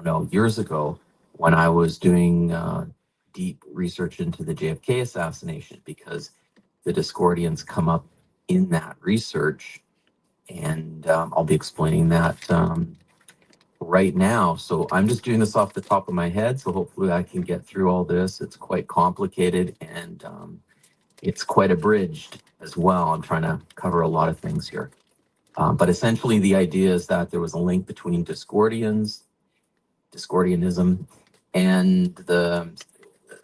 don't know, years ago when I was doing deep research into the JFK assassination, because the Discordians come up in that research, and I'll be explaining that right now. So I'm just doing this off the top of my head, so hopefully I can get through all this. It's quite complicated, and it's quite abridged as well. I'm trying to cover a lot of things here. But essentially, the idea is that there was a link between Discordianism, and the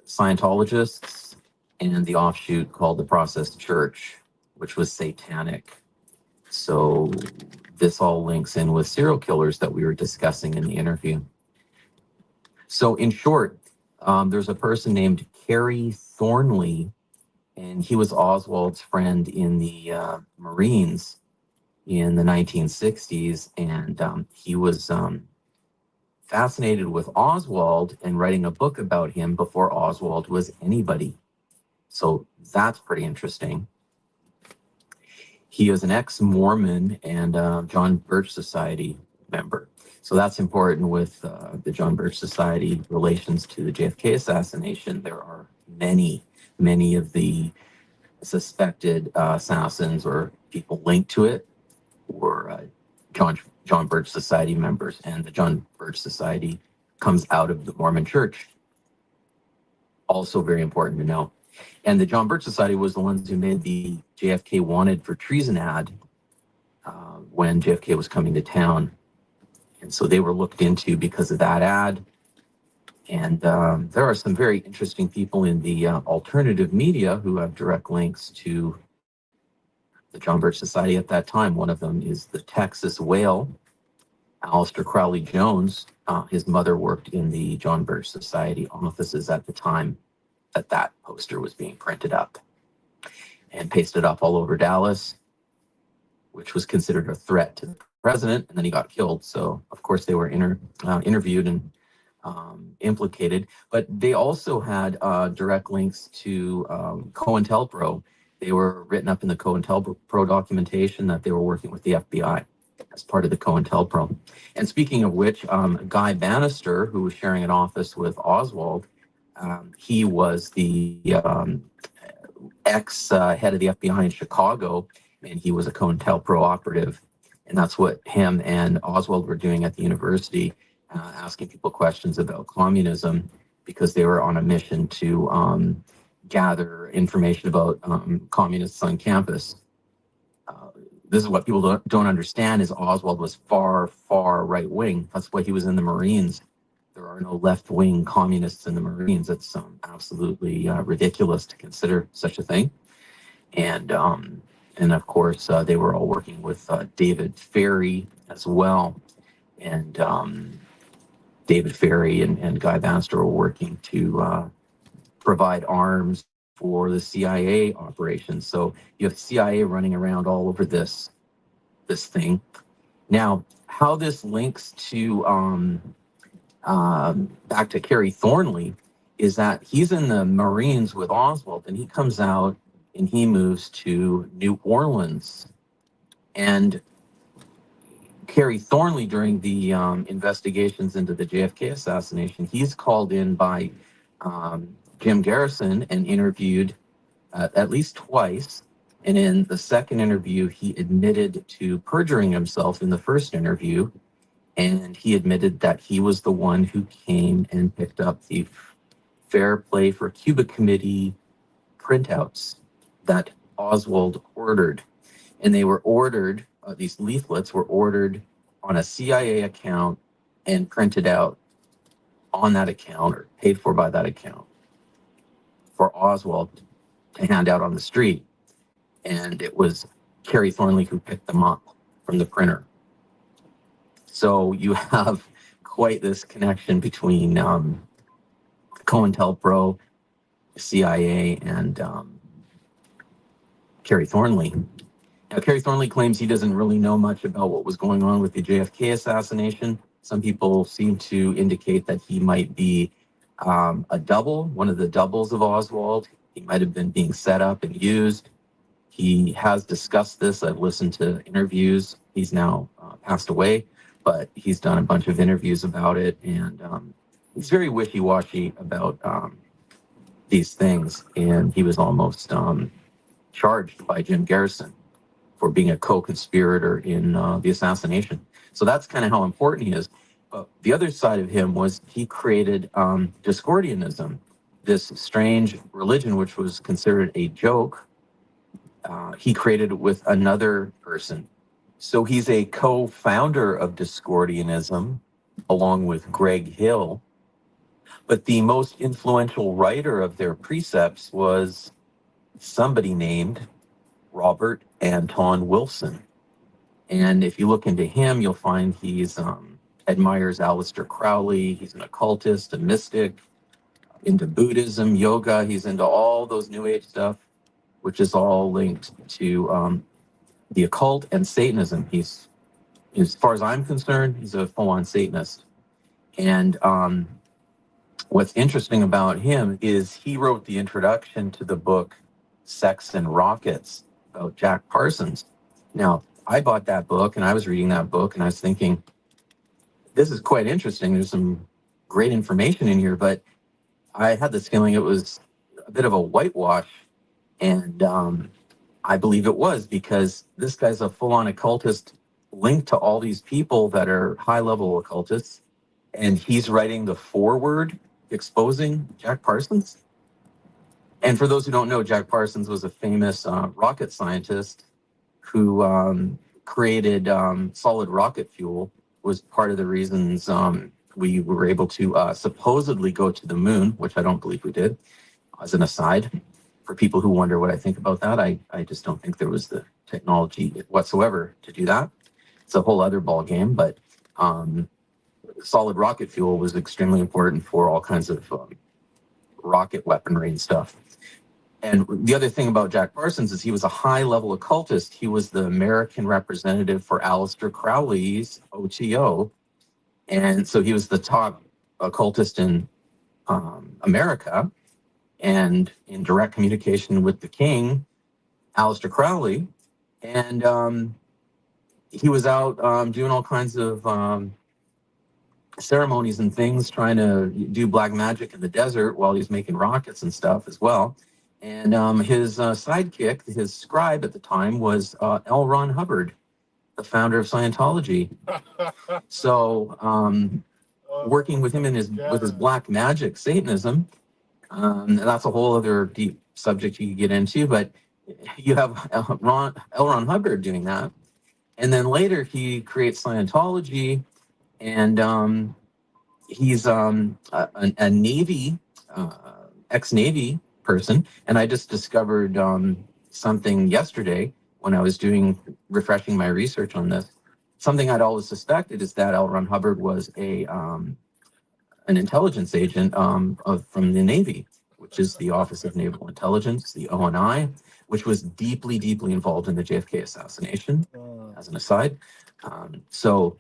Scientologists, and the offshoot called the Process Church, which was satanic. So this all links in with serial killers that we were discussing in the interview. So in short, there's a person named Kerry Thornley, and he was Oswald's friend in the Marines in the 1960s, and he was fascinated with Oswald and writing a book about him before Oswald was anybody. So that's pretty interesting. He is an ex-Mormon and John Birch Society member. So that's important with the John Birch Society relations to the JFK assassination. There are many of the suspected assassins or people linked to it were John Birch Society members, and the John Birch Society comes out of the Mormon Church. Also very important to know. And the John Birch Society was the ones who made the JFK wanted for treason ad when JFK was coming to town. And so they were looked into because of that ad. And there are some very interesting people in the alternative media who have direct links to the John Birch Society at that time. One of them is the Texas Whale, Aleister Crowley Jones. His mother worked in the John Birch Society offices at the time that poster was being printed up and pasted up all over Dallas, which was considered a threat to the president, and then he got killed. So, of course, they were interviewed and implicated. But they also had direct links to COINTELPRO. They were written up in the COINTELPRO documentation that they were working with the FBI as part of the COINTELPRO. And speaking of which, Guy Bannister, who was sharing an office with Oswald, he was the ex-head of the FBI in Chicago, and he was a COINTELPRO operative. And that's what him and Oswald were doing at the university, asking people questions about communism, because they were on a mission to gather information about communists on campus. This is what people don't understand, is Oswald was far right-wing. That's why he was in the Marines. There are no left-wing communists in the Marines. It's absolutely ridiculous to consider such a thing. And of course, they were all working with David Ferrie as well. And David Ferrie and Guy Bannister were working to provide arms for the CIA operations. So you have CIA running around all over this thing. Now, how this links to back to Kerry Thornley is that he's in the Marines with Oswald, and he comes out and he moves to New Orleans. And Kerry Thornley, during the investigations into the JFK assassination, he's called in by Jim Garrison and interviewed at least twice. And in the second interview, he admitted to perjuring himself in the first interview. And he admitted that he was the one who came and picked up the Fair Play for Cuba Committee printouts that Oswald ordered. And they were ordered, these leaflets were ordered on a CIA account and printed out on that account, or paid for by that account, for Oswald to hand out on the street. And it was Kerry Thornley who picked them up from the printer. So you have quite this connection between COINTELPRO, CIA, and Kerry Thornley. Now, Kerry Thornley claims he doesn't really know much about what was going on with the JFK assassination. Some people seem to indicate that he might be a double, one of the doubles of Oswald. He might have been being set up and used. He has discussed this. I've listened to interviews. He's now passed away. but he's done a bunch of interviews about it, and he's very wishy-washy about these things. And he was almost charged by Jim Garrison for being a co-conspirator in the assassination. So that's kind of how important he is. But the other side of him was he created Discordianism, this strange religion which was considered a joke. He created it with another person. So he's a co-founder of Discordianism along with Greg Hill. But the most influential writer of their precepts was somebody named Robert Anton Wilson. And if you look into him, you'll find he's admires Aleister Crowley. He's an occultist, a mystic, into Buddhism, yoga. He's into all those New Age stuff, which is all linked to the occult and Satanism. He's, as far as I'm concerned, he's a full-on Satanist. And what's interesting about him is he wrote the introduction to the book Sex and Rockets about Jack Parsons. Now, I bought that book and I was reading that book and I was thinking, this is quite interesting. There's some great information in here, but I had this feeling it was a bit of a whitewash. And I believe it was, because this guy's a full-on occultist linked to all these people that are high-level occultists. And he's writing the foreword exposing Jack Parsons. And for those who don't know, Jack Parsons was a famous rocket scientist who created solid rocket fuel, was part of the reasons we were able to supposedly go to the moon, which I don't believe we did. As an aside, for people who wonder what I think about that, I just don't think there was the technology whatsoever to do that. It's a whole other ball game, but solid rocket fuel was extremely important for all kinds of rocket weaponry and stuff. And the other thing about Jack Parsons is he was a high-level occultist. He was the American representative for Aleister Crowley's OTO. And so he was the top occultist in America, and in direct communication with the king, Aleister Crowley. And he was out doing all kinds of ceremonies and things, trying to do black magic in the desert while he's making rockets and stuff as well. And his sidekick, his scribe at the time, was L. Ron Hubbard, the founder of Scientology. So working with him in with his black magic, Satanism, and that's a whole other deep subject you could get into. But you have L. Ron Hubbard doing that. And then later he creates Scientology, and he's a Navy, ex-Navy person. And I just discovered something yesterday when I was refreshing my research on this. Something I'd always suspected is that L. Ron Hubbard was an intelligence agent from the Navy, which is the Office of Naval Intelligence, the ONI, which was deeply, deeply involved in the JFK assassination, as an aside. So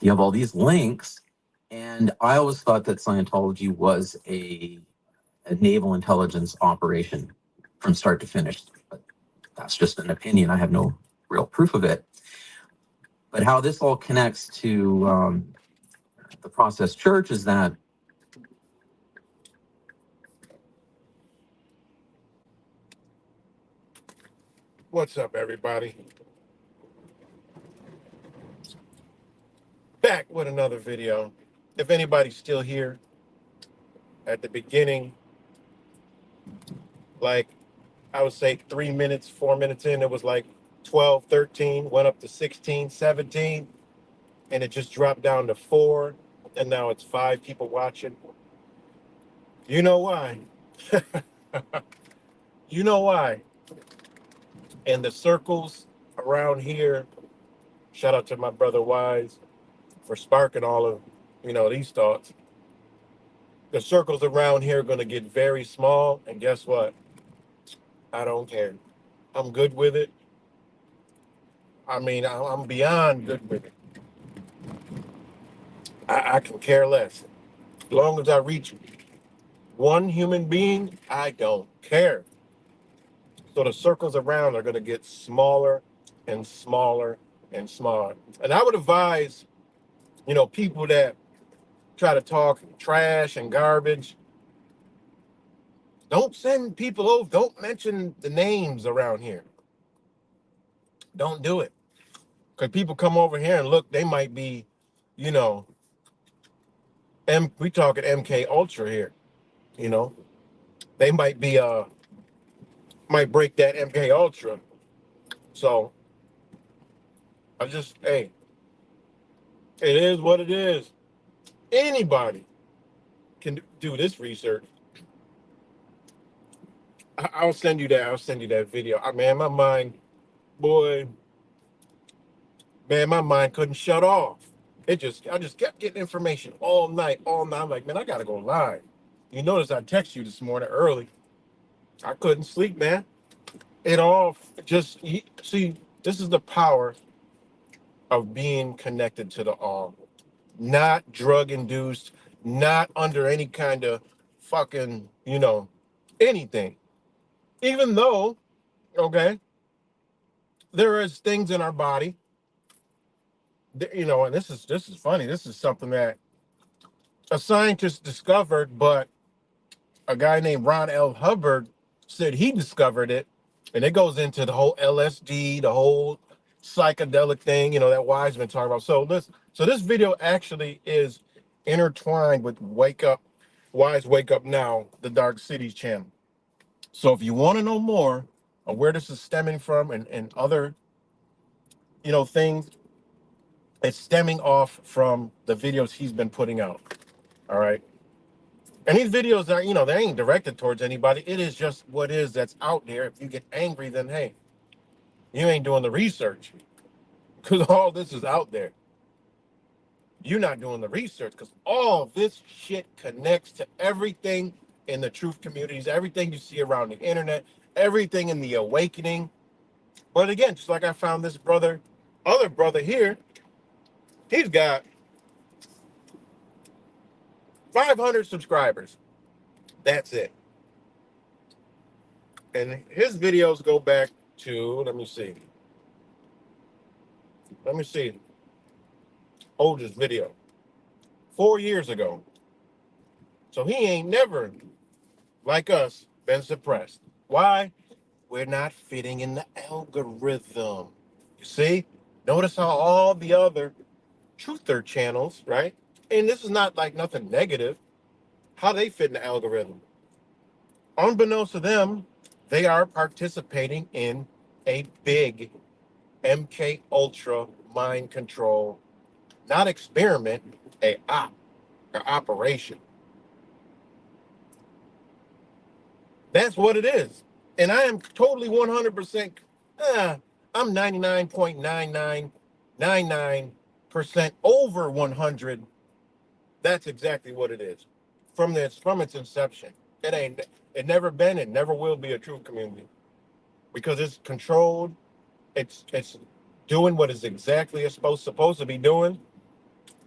you have all these links, and I always thought that Scientology was a naval intelligence operation from start to finish. But that's just an opinion. I have no real proof of it. But how this all connects to the Process Church is that What's up, everybody? Back with another video. If anybody's still here, at the beginning, like I would say 3 minutes, 4 minutes in, it was like 12, 13, went up to 16, 17, and it just dropped down to 4, and now it's 5 people watching. You know why? You know why? And the circles around here, shout out to my brother Wise for sparking all of, these thoughts. The circles around here are going to get very small, and guess what? I don't care. I'm good with it. I mean, I'm beyond good with it. I can care less. As long as I reach one human being, I don't care. So the circles around are going to get smaller and smaller and smaller. And I would advise You know, people that try to talk trash and garbage, don't send people over. Don't mention the names around here. Don't do it. Because people come over here and look, they might be, you know, we talking MK Ultra here, you know. They might break that MK Ultra. So hey, it is what it is. Anybody can do this research. I'll send you that. I'll send you that video. Man, my mind, boy, man, my mind couldn't shut off. I just kept getting information all night, all night. I'm like, man, I gotta go live. You notice I text you this morning early. I couldn't sleep, man. It all see. This is the power of being connected to the all, not drug induced, not under any kind of fucking, anything. Even though, okay, there is things in our body, and this is funny. This is something that a scientist discovered, but a guy named Ron L. Hubbard said he discovered it, and it goes into the whole LSD, the whole psychedelic thing, that Wiseman talked about. So this video actually is intertwined with Wake Up Now, the Dark Cities channel. So if you want to know more of where this is stemming from and other, things, it's stemming off from the videos he's been putting out. All right. And these videos are, they ain't directed towards anybody. It is just what is that's out there. If you get angry, then hey, you ain't doing the research. Because all this is out there. You're not doing the research because all this shit connects to everything in the truth communities, everything you see around the internet, everything in the awakening. But again, just like I found this other brother here, he's got 500 subscribers. That's it. And his videos go back to, let me see, oldest video, 4 years ago. So he ain't never, like us, been suppressed. Why? We're not fitting in the algorithm. You see? Notice how all the other truther channels, right? And this is not like nothing negative, how they fit in the algorithm. Unbeknownst to them, they are participating in a big MK Ultra mind control, not experiment, an operation. That's what it is. And I am totally 100%, I'm 99.9999% over 100. That's exactly what it is. From its inception. It never been, it never will be a true community. Because it's controlled, it's doing what it's exactly supposed to be doing.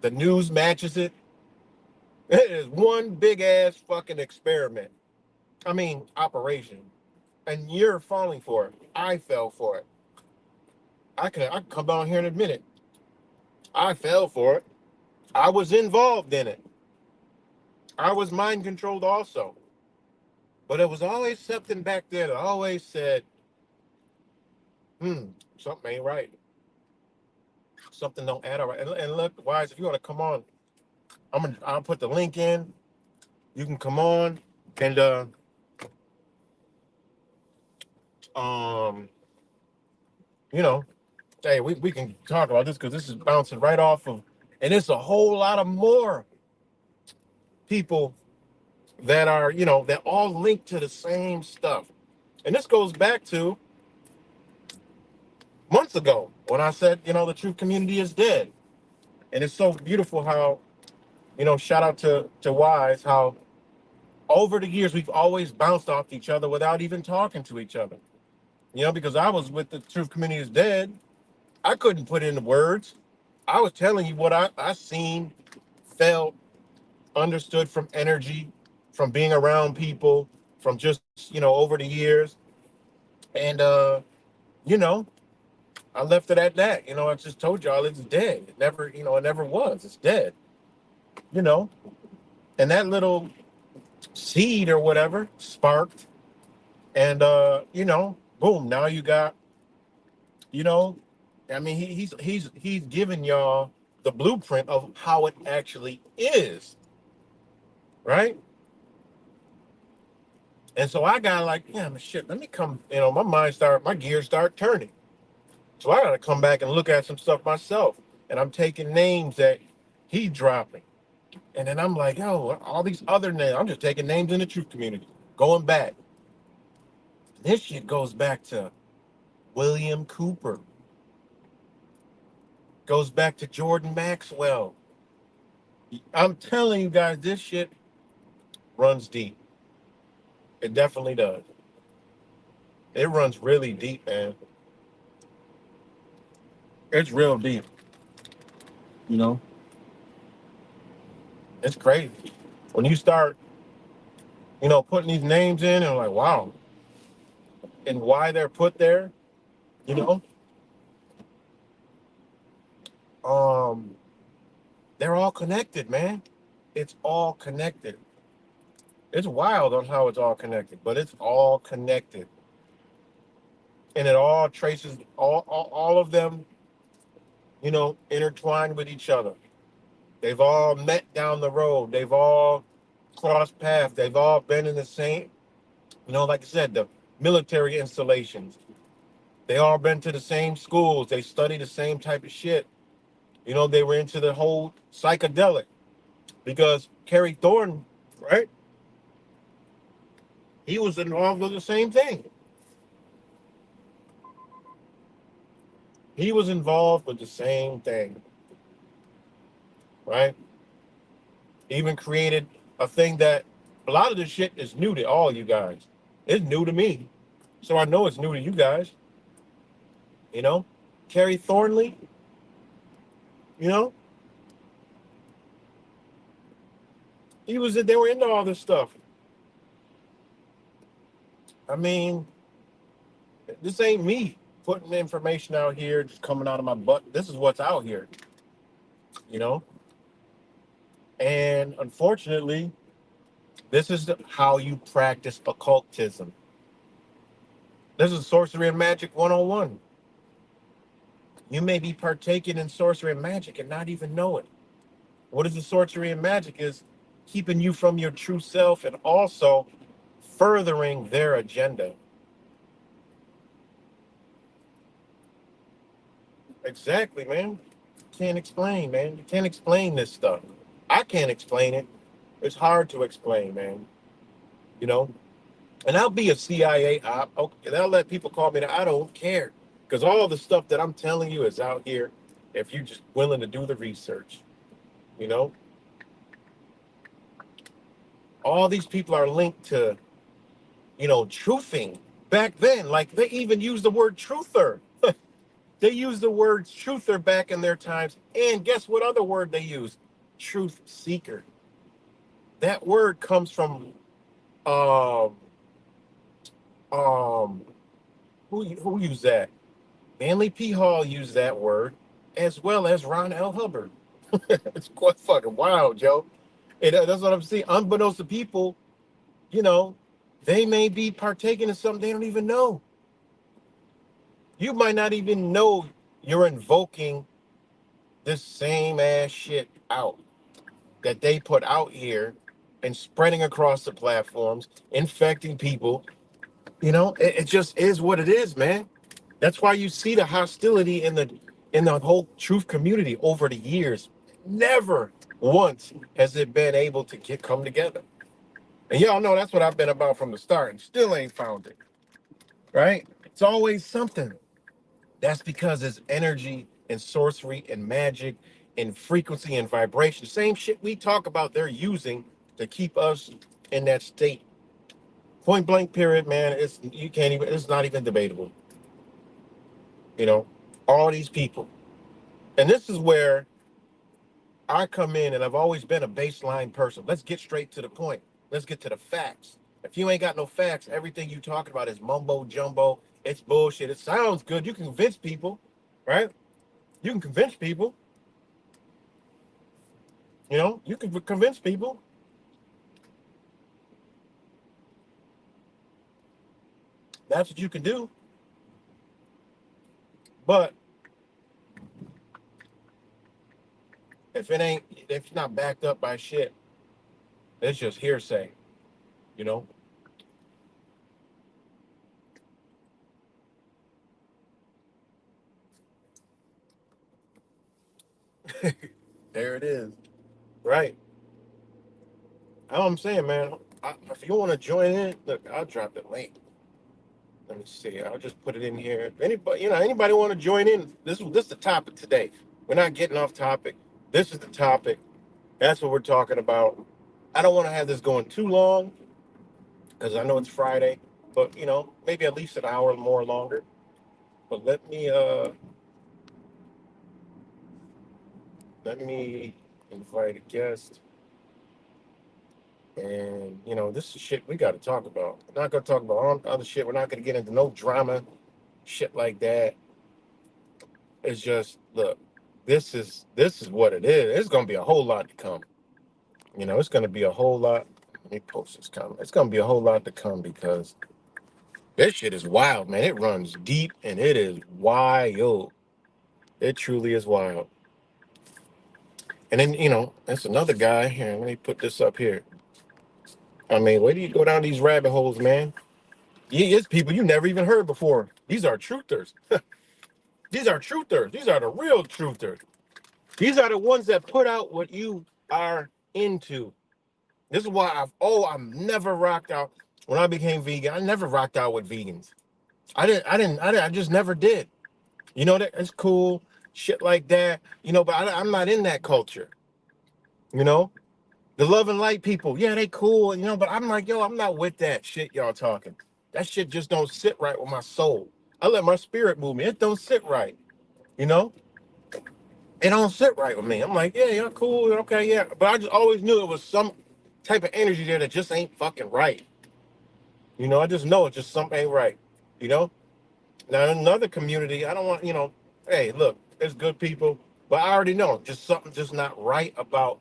The news matches it. It is one big ass fucking experiment. I mean, operation. And you're falling for it. I fell for it. I can come down here and admit it. I fell for it. I was involved in it. I was mind controlled also. But it was always something back there that always said, something ain't right. Something don't add up. And look, Wise, if you want to come on, I'll put the link in. You can come on and hey, we can talk about this because this is bouncing right off of, and it's a whole lot of more people that are, that all linked to the same stuff. And this goes back to months ago when I said, the truth community is dead. And it's so beautiful how, shout out to Wise, how over the years we've always bounced off each other without even talking to each other. Because I was with the truth community is dead. I couldn't put in the words. I was telling you what I seen, felt, understood from energy, from being around people, from just, over the years. And, I left it at that. I just told y'all it's dead. It never, it never was. It's dead. You know, and that little seed or whatever sparked, and boom. Now you got, you know, I mean, he's giving y'all the blueprint of how it actually is, right? And so I got like, yeah, shit. Let me come. My gears start turning. So I got to come back and look at some stuff myself. And I'm taking names that he dropping. And then I'm like, yo, all these other names. I'm just taking names in the truth community. Going back. This shit goes back to William Cooper. Goes back to Jordan Maxwell. I'm telling you guys, this shit runs deep. It definitely does. It runs really deep, man. It's real deep. You know, it's crazy. When you start, putting these names in and like, wow, and why they're put there, you know, um, they're all connected, man. It's all connected. It's wild on how it's all connected, but it's all connected. And it all traces all of them, intertwined with each other. They've all met down the road. They've all crossed paths. They've all been in the same, like I said, the military installations. They all been to the same schools. They study the same type of shit. They were into the whole psychedelic because Kerry Thornton, right? He was involved with the same thing. He was involved with the same thing, right? Even created a thing that a lot of this shit is new to all you guys. It's new to me. So I know it's new to you guys. Kerry Thornley, you know, they were into all this stuff. I mean, this ain't me putting the information out here, just coming out of my butt. This is what's out here, you know? And unfortunately, this is how you practice occultism. This is sorcery and magic 101. You may be partaking in sorcery and magic and not even know it. What is the sorcery and magic is keeping you from your true self and also furthering their agenda. Exactly, man. Can't explain, man. You can't explain this stuff. I can't explain it. It's hard to explain, man. You know? And I'll be a CIA op. Okay, they'll let people call me that. I don't care. Because all the stuff that I'm telling you is out here if you're just willing to do the research. You know? All these people are linked to, truthing. Back then, like they even used the word truther. They used the word truther back in their times. And guess what other word they use? Truth seeker. That word comes from um um who used that? Manly P. Hall used that word, as well as Ron L. Hubbard. It's quite fucking wild, Joe. And that's what I'm saying. Unbeknownst to people, you know, they may be partaking in something they don't even know. You might not even know you're invoking this same ass shit out that they put out here and spreading across the platforms, infecting people. It just is what it is, man. That's why you see the hostility in the whole truth community over the years. Never once has it been able to come together. And y'all know that's what I've been about from the start and still ain't found it. Right? It's always something. That's because it's energy and sorcery and magic and frequency and vibration. Same shit we talk about they're using to keep us in that state. Point blank period, man. It's not even debatable. You know, all these people. And this is where I come in, and I've always been a baseline person. Let's get straight to the point. Let's get to the facts. If you ain't got no facts, everything you talking about is mumbo jumbo. It's bullshit. It sounds good. You can convince people. right? You can convince people. You know, you can convince people. That's what you can do. But if it's not backed up by shit, it's just hearsay. You know. There it is. Right. That's what I'm saying, man. If you want to join in, look, I'll drop the link. Let me see. I'll just put it in here. If anybody, anybody want to join in? This is the topic today. We're not getting off topic. This is the topic. That's what we're talking about. I don't want to have this going too long because I know it's Friday, but maybe at least an hour more longer. But let me invite a guest. And this is shit we got to talk about. We're not gonna talk about all other shit. We're not gonna get into no drama, shit like that. It's just look, this is what it is. It's gonna be a whole lot to come. It's gonna be a whole lot. Let me post this comment. It's gonna be a whole lot to come because this shit is wild, man. It runs deep and it is wild. It truly is wild. And then that's another guy here. Let me put this up here. I mean, where do you go down these rabbit holes, man? It's people you never even heard before. These are truthers. These are truthers. These are the real truthers. These are the ones that put out what you are into. This is why I've never rocked out when I became vegan. I never rocked out with vegans. I just never did. That's cool, shit like that. But I'm not in that culture. You know, the love and light people, yeah, they cool. But I'm like, yo, I'm not with that shit y'all talking. That shit just don't sit right with my soul. I let my spirit move me. It don't sit right. You know, it don't sit right with me. I'm like, yeah, yeah, cool, okay, yeah. But I just always knew it was some type of energy there that just ain't fucking right. I just know it just something ain't right. You know. Now in another community, I don't want, hey, look, it's good people, but I already know just something just not right about.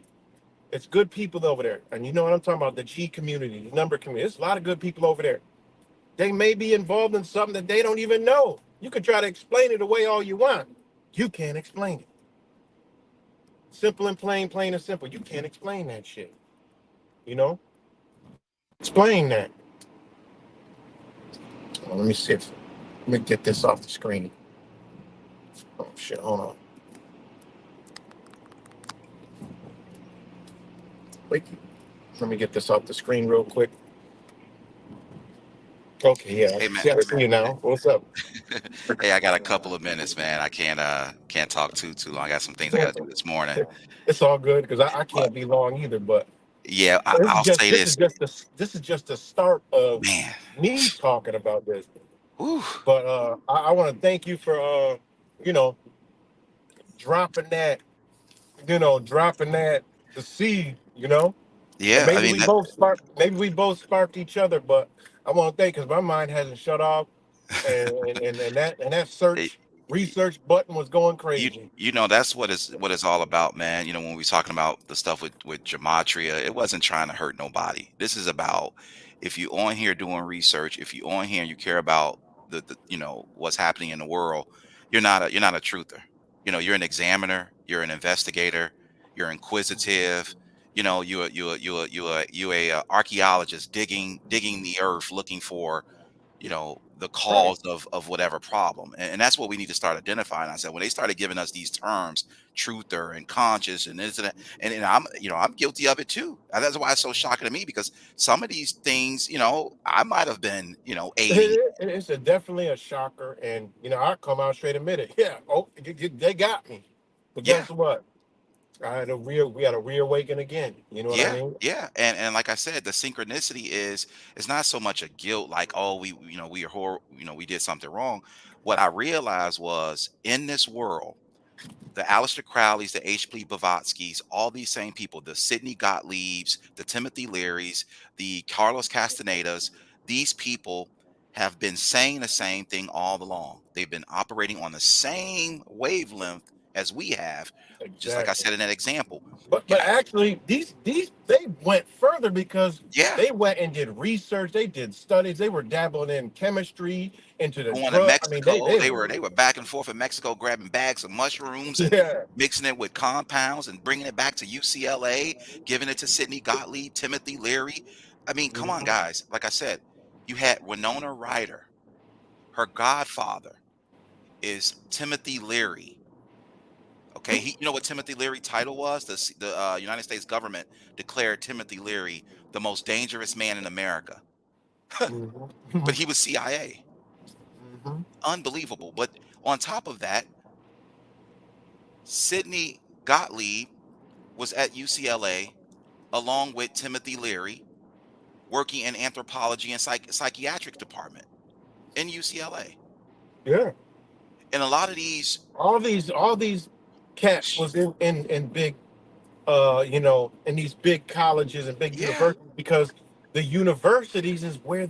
It's good people over there, and you know what I'm talking about, the G community, the number community. There's a lot of good people over there. They may be involved in something that they don't even know. You can try to explain it away all you want. You can't explain it. Simple and plain and simple. You can't explain that shit. You know? Explain that. Let me see if let me get this off the screen. Oh shit, hold on. Wait. Let me get this off the screen real quick. Okay, yeah. Hey man, See, I see you now. What's up? hey, I got a couple of minutes, man. I can't talk too long. I got some things I got to do this morning. It's all good because I But can't be long either. But yeah, this is I'll just say this is this, just the this is just the start of man. me talking about this. Whew. But I want to thank you for you know dropping that dropping that the seed. And Yeah, I mean maybe we both sparked each other. But I want to thank because my mind hasn't shut off, and that it, search research button was going you crazy. that's what it's all about, man. When we're talking about the stuff with gematria, it wasn't trying to hurt nobody. This is about if you on here doing research, if you on here and you care about the what's happening in the world, you're not a truther. You're an examiner, you're an investigator, you're inquisitive. You a archaeologist digging the earth looking for the Right. cause of whatever problem, and that's what we need to start identifying. I said when they started giving us these terms, truther and conscious and this and that, and I'm guilty of it too. And that's why it's so shocking to me because some of these things I might have been aiding. It's definitely a shocker, and I come out straight admit it. Yeah, oh, they got me. But Yeah. guess what? We had a reawaken again. You know what I Yeah, mean? yeah, and like I said, the synchronicity is it's not so much a guilt like, oh, we are we did something wrong. What I realized was in this world, the Aleister Crowleys, the H.P. Blavatskys, all these same people, the Sidney Gottliebs, the Timothy Learys, the Carlos Castanedas, these people have been saying the same thing all along. They've been operating on the same wavelength as we have. Just like I Exactly. said in that example. But Got actually, these they went further because yeah, they went and did research. They did studies. They were dabbling in chemistry, into the going to drug. I mean, Mexico. they They were back and forth in Mexico grabbing bags of mushrooms and yeah. mixing it with compounds and bringing it back to UCLA, giving it to Sidney Gottlieb, Timothy Leary. I mean, come on, Mhm. guys. Like I said, you had Winona Ryder. Her godfather is Timothy Leary. Okay, you know what Timothy Leary title was? The United States government declared Timothy Leary the most dangerous man in America, Mhm. but he was CIA. Mhm. Unbelievable. But on top of that, Sidney Gottlieb was at UCLA along with Timothy Leary, working in anthropology and psychiatric department in UCLA. Yeah. And a lot of these, All these cats was in big in these big colleges and big yeah, universities because the universities is where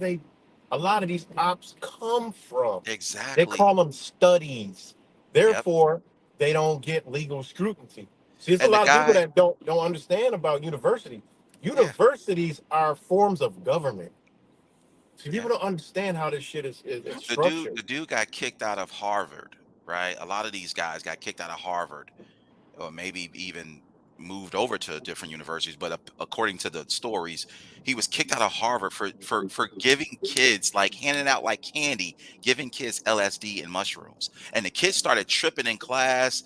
a lot of these ops come from. They exactly. call them studies. Yep. Therefore, they don't get legal scrutiny. See, there's a And the lot of people guy, that don't understand about universities. yeah, Universities are forms of government. See, yeah. people don't understand how this shit is The dude, structured. the dude got kicked out of Harvard, right? A lot of these guys got kicked out of Harvard, or maybe even moved over to different universities. But according to the stories, he was kicked out of Harvard for giving kids, like handing out like candy, giving kids LSD and mushrooms, and the kids started tripping in class,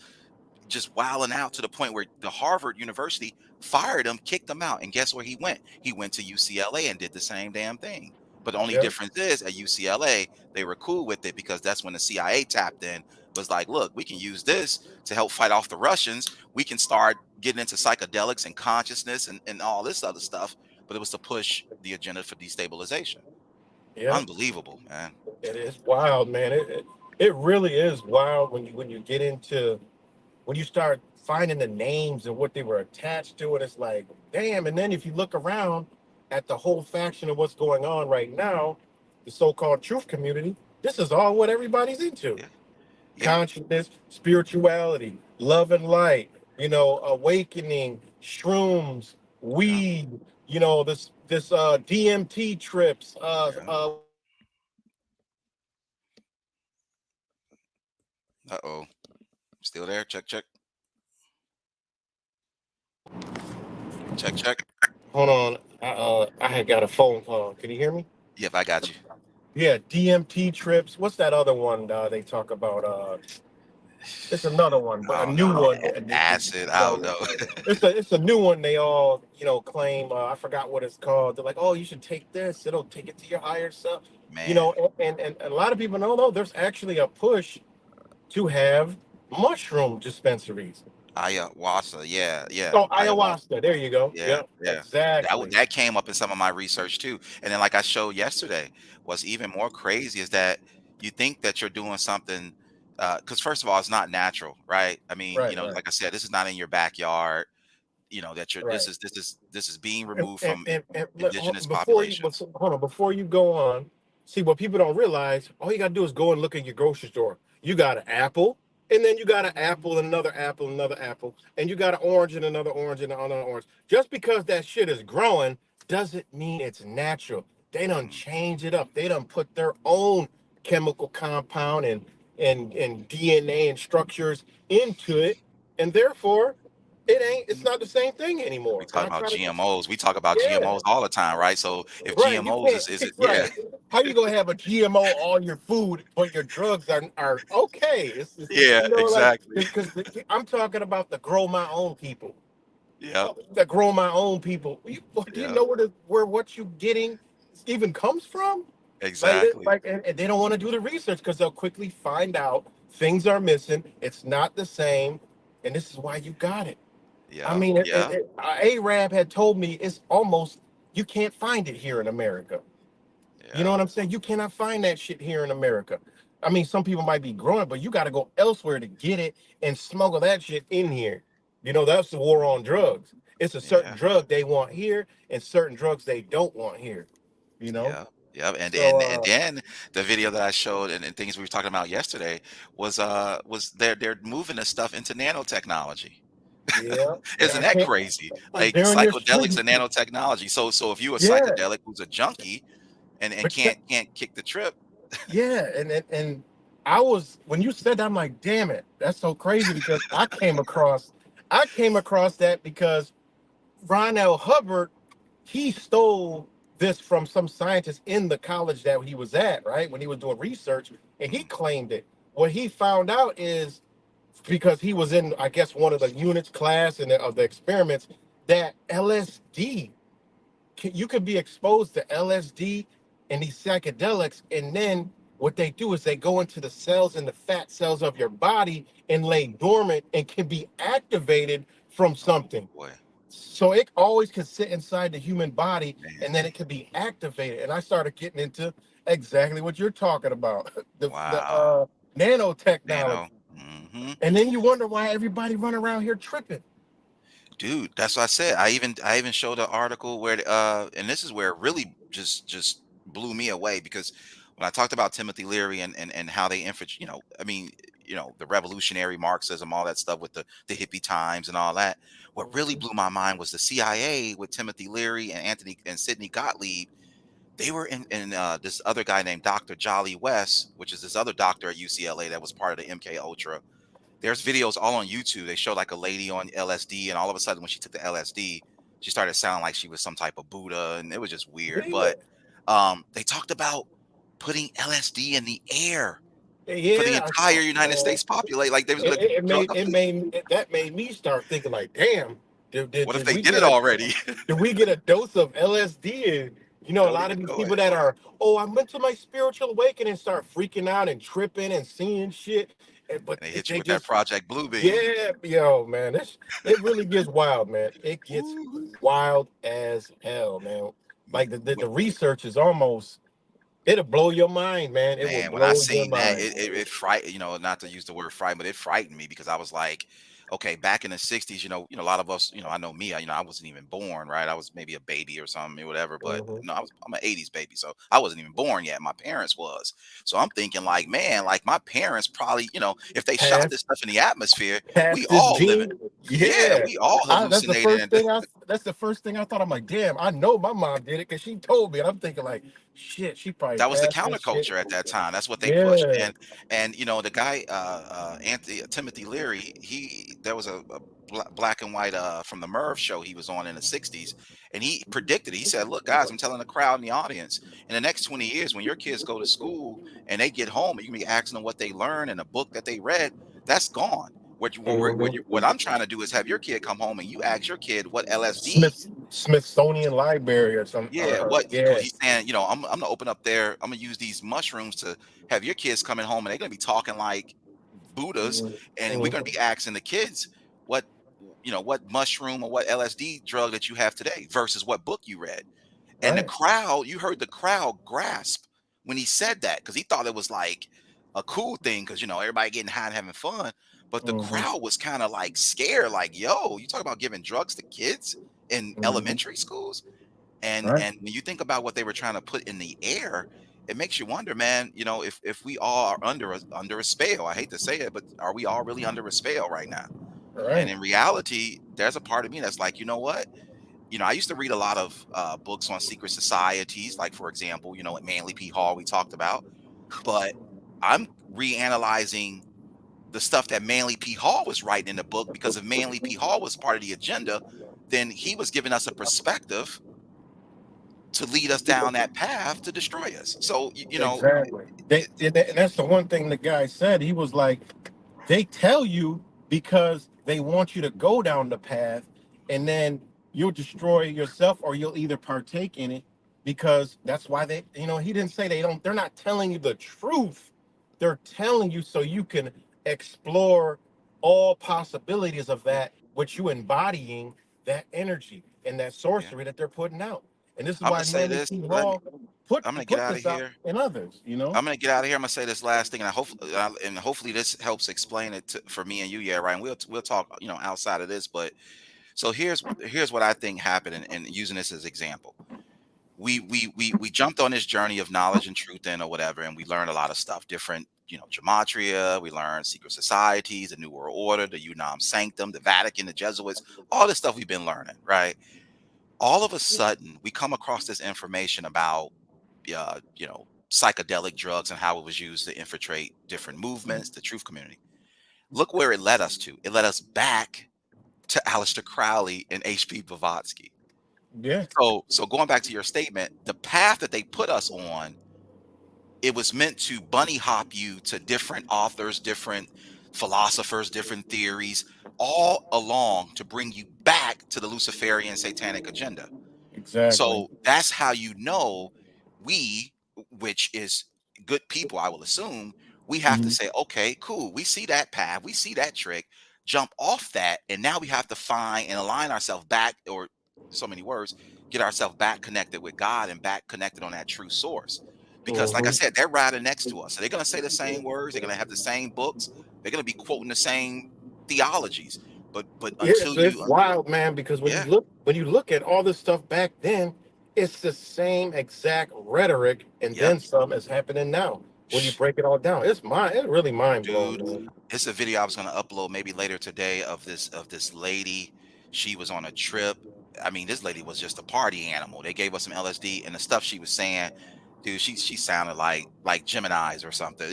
just wilding out to the point where the Harvard University fired him, kicked him out. And guess where he went? He went to UCLA and did the same damn thing. But the only Yeah. difference is at UCLA, they were cool with it because that's when the CIA tapped in, was like, look, we can use this to help fight off the Russians. We can start getting into psychedelics and consciousness and all this other stuff. But it was to push the agenda for destabilization. Yeah. Unbelievable, man. It is wild, man. It really is wild when you get into when you start finding the names and what they were attached to it. It's like, damn. And then if you look around at the whole faction of what's going on right now, the so-called truth community, this is all what everybody's into: Yeah. Yeah. consciousness, spirituality, love and light, awakening, shrooms, Yeah. weed, this DMT trips, Yeah. Uh-oh. Still there? Check, check. Check, check. hold on. I had got a phone call. Can you hear me? Yep, I got you. Yeah, DMT trips. What's that other one they talk about? It's another one, but I a don't new know. one. Acid. I don't know. It's a new one. They all claim. I forgot what it's called. They're like, oh, you should take this. It'll take it to your higher self. Man. And a lot of people don't know there's actually a push to have mushroom dispensaries. Ayahuasca. Yeah, yeah. Oh, Ayahuasca. ayahuasca. There you go. Yeah, Yep, yeah. exactly. That came up in some of my research too. And then, like I showed yesterday, what's even more crazy is that you think that you're doing something, because first of all, it's not natural, right? I mean, Right, right, like I said, this is not in your backyard. That you're right. this is being and removed and, from and, and indigenous populations. before you go on, see what people don't realize. All you gotta do is go and look at your grocery store. You got an apple, and then you got an apple and another apple and another apple, and you got an orange and another orange and another orange. Just because that shit is growing doesn't mean it's natural. They done Mhm. change it up. They done put their own chemical compound and DNA and structures into it, and therefore it's not the same thing We anymore. talk Stop about trying to. GMOs. We talk about Yeah, GMOs all the time, right? So if right. You GMOs can't. is it, yeah, Right. How you gonna have a GMO on your food, but your drugs are okay? It's yeah, like exactly. because I'm talking about the grow my own people. Yep, The grow my own people. Do you yep, know where what you getting even comes from? exactly. And they don't want to do the research because they'll quickly find out things are missing. It's not the same, and this is why you got it. I Yeah, mean, yeah, Arab had told me it's almost you can't find it here in America. You know yeah, what I'm saying? You cannot find that shit here in America. I mean, some people might be growing, but you got to go elsewhere to get it and smuggle that shit in here. That's the war on drugs. It's a certain yeah, drug they want here and certain drugs they don't want here. You know? yeah, Yep, So and then the video that I showed and things we were talking about yesterday was they're moving this stuff into nanotechnology. yeah, and Isn't I that can't. crazy? And Like during your psychedelics stream, and nanotechnology. So if you a yeah, psychedelic who's a junkie and but check, can't kick the trip, yeah, and I was when you said that, I'm like, damn it, that's so crazy because I came across that because Ron L. Hubbard, he stole this from some scientist in the college that he was at, right? When he was doing research, and he mm, claimed it. What he found out is because he was in, I guess, one of the units class and of the experiments, that LSD, you could be exposed to LSD and these psychedelics, and then what they do is they go into the cells and the fat cells of your body and lay dormant and can be activated from oh something. boy, So it always can sit inside the human body and then man, it can be activated. And I started getting into exactly what you're talking about, the wow, nanotechnology. nano. Hmm. And then you wonder why everybody run around here tripping. Dude, that's what I said. I even showed an article where and this is where it really just blew me away because when I talked about Timothy Leary and how they infiltrate, I mean, the revolutionary Marxism, all that stuff with the hippie times and all that. What really Mhm. blew my mind was the CIA with Timothy Leary and Anthony and Sidney Gottlieb. They were in this other guy named Dr. Jolly West, which is this other doctor at UCLA that was part of the MK Ultra. There's videos all on YouTube. They show like a lady on LSD, and all of a sudden, when she took the LSD, she started sounding like she was some type of Buddha, and it was just weird. Yeah. But they talked about putting LSD in the air for the Yeah, I entire saw, United man. States populate. Like they was It, gonna it it drug made up it to. made that made me start thinking like, damn, did, did, What if did they we did get it a already? did we get a dose of LSD? And a Don't lot of even these know people it. that are, oh, I went to my spiritual awakening, start freaking out and tripping and seeing shit. But And they hit you they with that just, Project Bluebeam. yeah, yo, man, it really gets wild, man. It gets Woo. wild as hell, man. Like Wh- the research is almost, it'll blow your mind, man. It will Man, when I blow your seen that, mind. it frightened, not to use the word fright, but it frightened me because I was like, okay, back in the 60s, a lot of us, I know me, I wasn't even born, right? I was maybe a baby or something or whatever, but Mhm. no, I'm an 80s baby, so I wasn't even born yet. My parents was. So I'm thinking like, man, like my parents probably, if they shot Pass this stuff in the atmosphere, we Pass this all live it. gene. Yeah, Yeah. we all That's the hallucinated first and thing I thought. I'm like, damn, I know my mom did it because she told me. And I'm thinking like, shit, she probably that was the passed this shit. counterculture at that time. That's what they pushed. Yeah. And the guy Anthony Timothy Leary, there was a black and white from the Merv show he was on in the 60s, and he predicted. He said, "Look, guys, I'm telling the crowd in the audience, in the next 20 years, when your kids go to school and they get home, you can be asking them what they learned and a book that they read. That's gone. Mhm. What I'm trying to do is have your kid come home and you ask your kid what LSD. Smithsonian Library or something. Yeah, what Yeah. he's saying, I'm gonna open up there. I'm gonna use these mushrooms to have your kids coming home, and they're gonna be talking like Buddhas, Mhm. and we're gonna Mhm. be asking the kids what what mushroom or what LSD drug that you have today versus what book you read. And the Right. crowd, you heard the crowd grasp when he said that because he thought it was like a cool thing because everybody getting high and having fun. But the Mhm. crowd was kind of like scared, like, yo, you talk about giving drugs to kids in Mhm. elementary schools? And Right. and when you think about what they were trying to put in the air, it makes you wonder, man, if we all are under a spell. I hate to say it, but are we all really under a spell right now? And Right. in reality, there's a part of me that's like, you know what? I used to read a lot of books on secret societies, like for example, at Manly P. Hall we talked about, but I'm reanalyzing the stuff that Manly P. Hall was writing in the book because if Manly P. Hall was part of the agenda, then he was giving us a perspective to lead us down that path to destroy us. So, Exactly. And that's the one thing the guy said. He was like, they tell you because they want you to go down the path, and then you'll destroy yourself or you'll either partake in it because that's why he didn't say they're not telling you the truth. They're telling you so you can explore all possibilities of that, which you embodying that energy and that yeah. sorcery that they're putting out. And this is I'm gonna why say Manly this. P. Hall put I'm gonna get put out of this out here. in others. I'm gonna get out of here. I'm gonna say this last thing, and I hope and hopefully this helps explain it for me and you, yeah, right. And we'll talk, outside of this. But so here's what I think happened, and using this as example. we jumped on this journey of knowledge and truth and or whatever, and we learned a lot of stuff, different, gematria. We learned secret societies, the New World Order, the Unam Sanctum, the Vatican, the Jesuits, all this stuff we've been learning, right? All of a sudden, we come across this information about, psychedelic drugs and how it was used to infiltrate different movements, the truth community. Look where it led us to. It led us back to Aleister Crowley and H.P. Blavatsky. Yeah. So going back to your statement, the path that they put us on, it was meant to bunny hop you to different authors, different philosophers, different theories, all along to bring you back to the Luciferian satanic agenda. Exactly. So that's how we, which is good people, I will assume, we have to Mhm. say, okay, cool. We see that path, we see that trick, jump off that, and now we have to find and align ourselves back, or so many words, get ourselves back connected with God and back connected on that true source. Because, like I Mhm. said, they're riding next to us. So they're going to say the same words. They're going to have the same books. They're going to be quoting the same theologies. But Yeah, until it's you, wild, man, because yeah, when you look at all this stuff back then, it's the same exact rhetoric and yep. then some is happening now. When you break it all down, it's really mind blowing, Dude, man. it's a video I was gonna upload maybe later today of this lady. She was on a trip. I mean, this lady was just a party animal. They gave us some LSD and the stuff she was saying, dude, she sounded like Gemini's or something,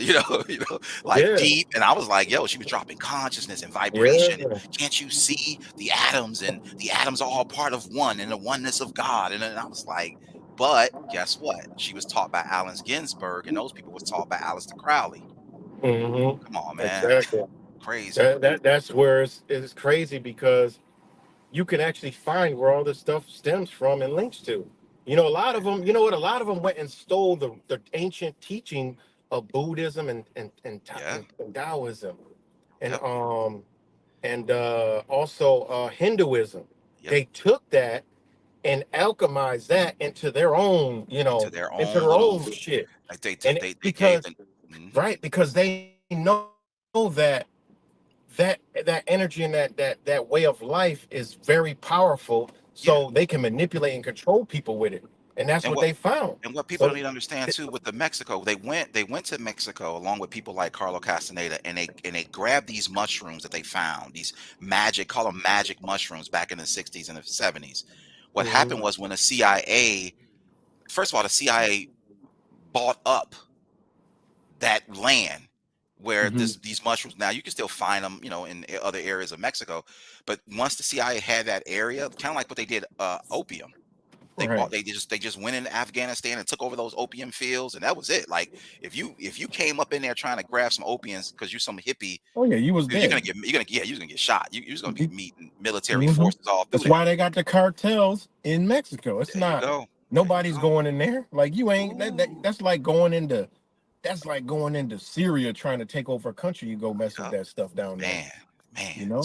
like Yeah, deep. And I was like, yo, she was dropping consciousness and vibration. And yeah. can't you see the atoms? And the atoms are all part of one and the oneness of God. And then I was like, but guess what? She was taught by Allen Ginsberg, and those people was taught by Aleister Crowley. Hmm. Come on, man. Exactly. Crazy. That's where it's crazy because you can actually find where all this stuff stems from and links to. A lot of them, a lot of them went and stole the ancient teaching of Buddhism Yeah. and Taoism and Yep. also Hinduism. Yep. They took that and alchemized that into their own, Into their into own their little, own shit. like they And they gave because them. Mhm. right, because they know that that energy and that way of life is very powerful, Yeah. so they can manipulate and control people with it, and that's And what what they found. and what people don't So need to understand too with the Mexico, they went to Mexico along with people like Carlo Castaneda, and they grabbed these mushrooms that they found, these magic, call them magic mushrooms back in the 60s and the 70s. What happened mhm, was when the CIA, first of all, the CIA bought up that land where mhm, these mushrooms, now you can still find them, in other areas of Mexico, but once the CIA had that area, kind of like what they did opium, right. they just went into Afghanistan and took over those opium fields, and that was it. Like if you came up in there trying to grab some opiums because you're some hippie, Oh yeah, you was dude, you're dead. gonna get you're gonna get shot. You're just gonna be meeting military Mhm. forces all through That's there. why they got the cartels in Mexico. It's There you not go. There you nobody's go. going in there. Like you ain't Ooh, that's like going into Syria trying to take over a country. You go mess with yep, that stuff down there. man, man. You know,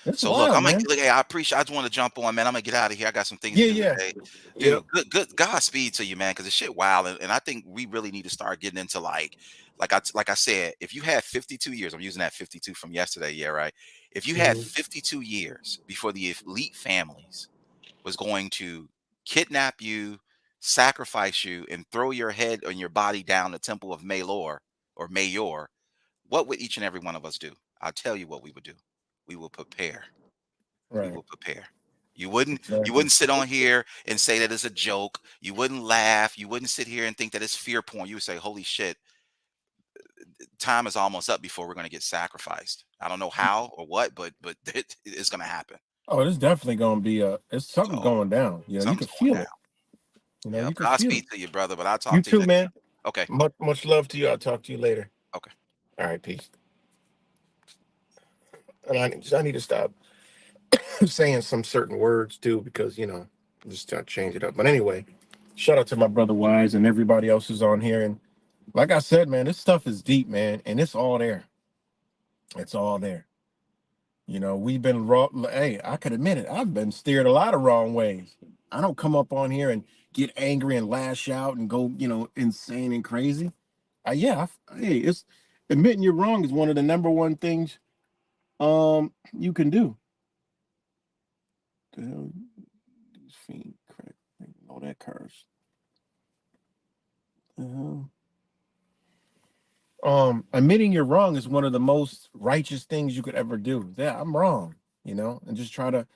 it's So look, wild, man. Hey, I appreciate. I just want to jump on, man. I'm gonna get out of here. I got some things to Yeah, do yeah, today, yep. dude. Good Godspeed to you, man. Because the shit wild, and I think we really need to start getting into like I said, if you had 52 years, I'm using that 52 from yesterday, yeah, right. If you had Mhm. 52 years before the elite families was going to kidnap you, sacrifice you, and throw your head and your body down the temple of Malor or Mayor, what would each and every one of us do? I'll tell you what we would do. We will prepare. We Right. will prepare. You wouldn't Exactly. sit on here and say that it's a joke. You wouldn't laugh. You wouldn't sit here and think that it's fear porn. You would say, "Holy shit, time is almost up before we're going to get sacrificed." I don't know how or what, but it's going to happen. Oh, it's definitely gonna be it's something So going down. You something's can going feel down. it. Yep. You can feel Godspeed it. to you, brother. But I'll You talk to you too, next man. time. Okay. Much love to you. I'll talk to you later. Okay. All right, peace. And I need to stop saying some certain words too, because just to change it up. But anyway, shout out to my brother Wise and everybody else who's on here. And like I said, man, this stuff is deep, man, and it's all there. It's all there. We've been raw. Hey, I could admit it. I've been steered a lot of wrong ways. I don't come up on here and get angry and lash out and go, insane and crazy. Yeah, hey, it's admitting you're wrong is one of the number one things you can do. The hell, these fiend crack, know that curse. Mhm. Admitting you're wrong is one of the most righteous things you could ever do. Yeah, I'm wrong, and just try to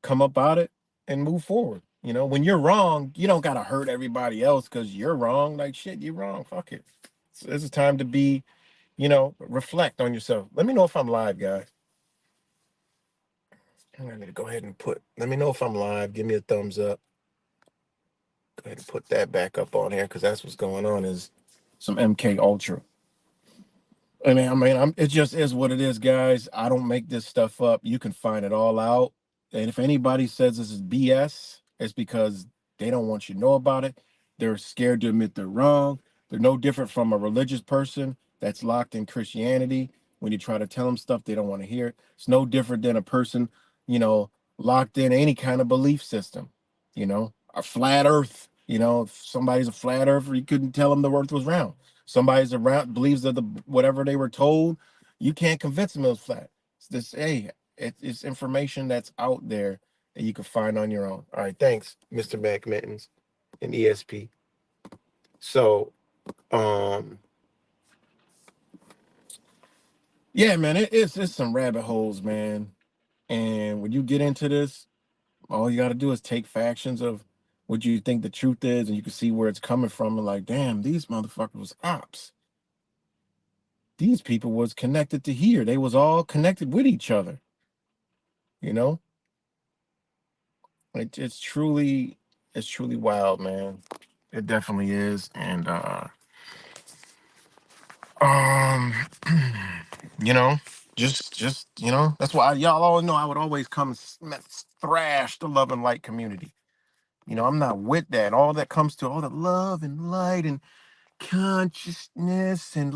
come up out it and move forward. When you're wrong, you don't gotta hurt everybody else because you're wrong. Like shit, you're wrong. Fuck it. So this is time to be, reflect on yourself. Let me know if I'm live, guys. I'm gonna go ahead and let me know if I'm live. Give me a thumbs up. Go ahead and put that back up on here because that's what's going on is some MK Ultra. It just is what it is, guys. I don't make this stuff up. You can find it all out. And if anybody says this is BS, it's because they don't want you to know about it. They're scared to admit they're wrong. They're no different from a religious person that's locked in Christianity. When you try to tell them stuff, they don't want to hear it. It's no different than a person, locked in any kind of belief system, a flat earth. If somebody's a flat earther, you couldn't tell them the earth was round. Somebody's around believes that the whatever they were told, you can't convince them it was flat. It's this, hey, it's information that's out there that you can find on your own. All right, thanks, Mr. McMittens and ESP. So, yeah, man, it's some rabbit holes, man. And when you get into this, all you got to do is take factions of what you think the truth is, and you can see where it's coming from. And like, damn, these motherfuckers was ops. These people was connected to here. They was all connected with each other. You know, it's truly wild, man. It definitely is. And um, you know, just that's why y'all all know I would always come thrash the love and light community. I'm not with that. All that comes to all the love and light and consciousness and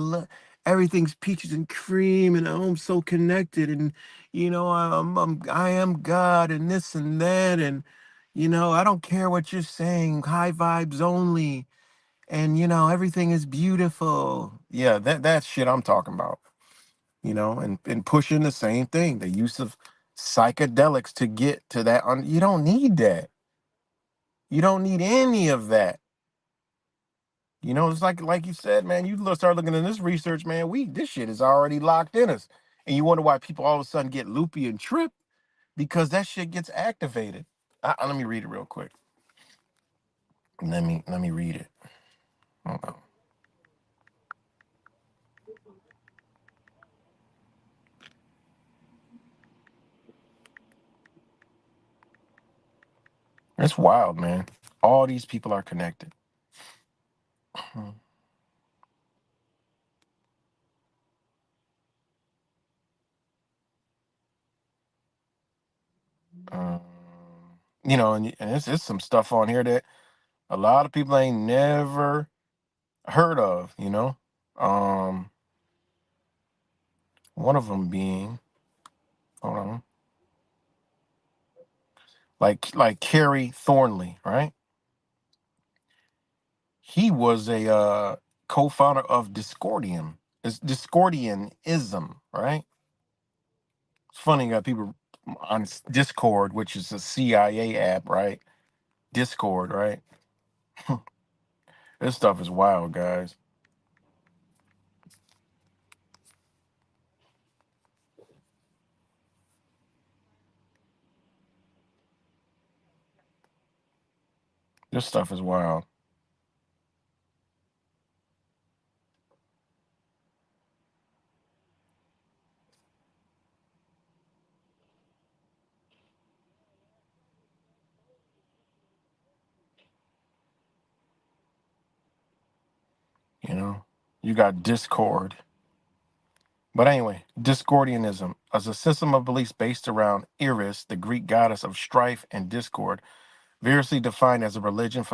everything's peaches and cream and I'm so connected and I am God and this and that and I don't care what you're saying, high vibes only, and everything is beautiful. Yeah, that shit I'm talking about. And pushing the same thing, the use of psychedelics to get to that. You don't need that. You don't need any of that. It's like you said, man. Start looking at this research, man. This shit is already locked in us, and you wonder why people all of a sudden get loopy and trip because that shit gets activated. Let me read it real quick. Let me read it. Hold on. It's wild, man. All these people are connected. Um, and it's some stuff on here that a lot of people ain't never heard of. Um, one of them being, hold on, like Kerry Thornley, right? He was a co-founder of Discordian. It's Discordianism, right? It's funny, you got people on Discord, which is a CIA app, right? Discord, right? This stuff is wild, guys. This stuff is wild. You got Discord. But anyway, Discordianism as a system of beliefs based around Eris, the Greek goddess of strife and discord, variously defined as a religion,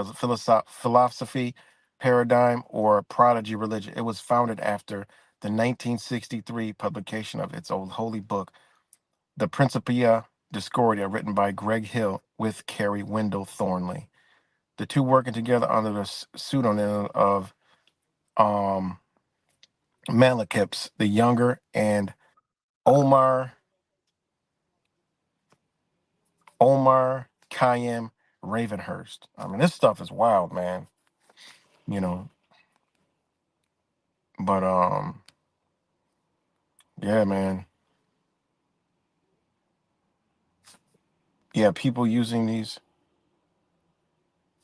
philosophy, paradigm, or prodigy religion. It was founded after the 1963 publication of its old holy book, The Principia Discordia, written by Greg Hill with Carrie Wendell Thornley. The two working together under the pseudonym of um, Malachips the Younger and Omar Khayyam Ravenhurst. This stuff is wild, man. You know, But yeah, man. Yeah, people using these.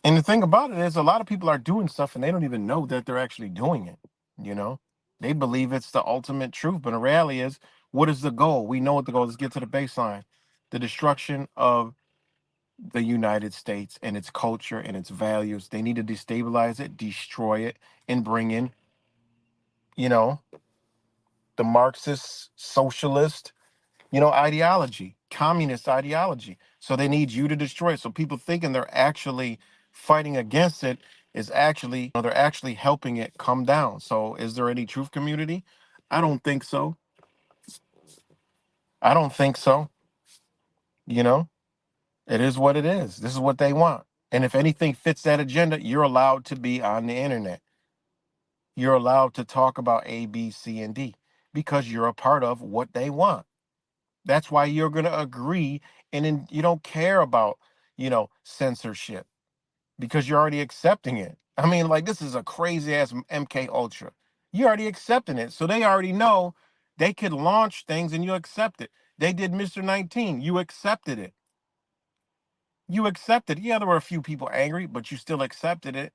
And the thing about it is, a lot of people are doing stuff and they don't even know that they're actually doing it. You know, they believe it's the ultimate truth, but the reality is, what is the goal? We know what the goal is. Let's get to the baseline: the destruction of the United States and its culture and its values. They need to destabilize it, destroy it, and bring in, you know, the Marxist, socialist, ideology, communist ideology. So they need you to destroy it. So people thinking they're actually fighting against it is actually, they're actually helping it come down. So is there any truth community? I don't think so. I don't think so. You know, it is what it is. This is what they want. And if anything fits that agenda, you're allowed to be on the internet. You're allowed to talk about A, B, C, and D because you're a part of what they want. That's why you're going to agree, and then you don't care about, censorship because you're already accepting it. I mean, like, this is a crazy ass MK Ultra. You're already accepting it. So they already know they could launch things and you accept it. They did Mr. 19. You accepted it. You accepted. Yeah, there were a few people angry, but you still accepted it.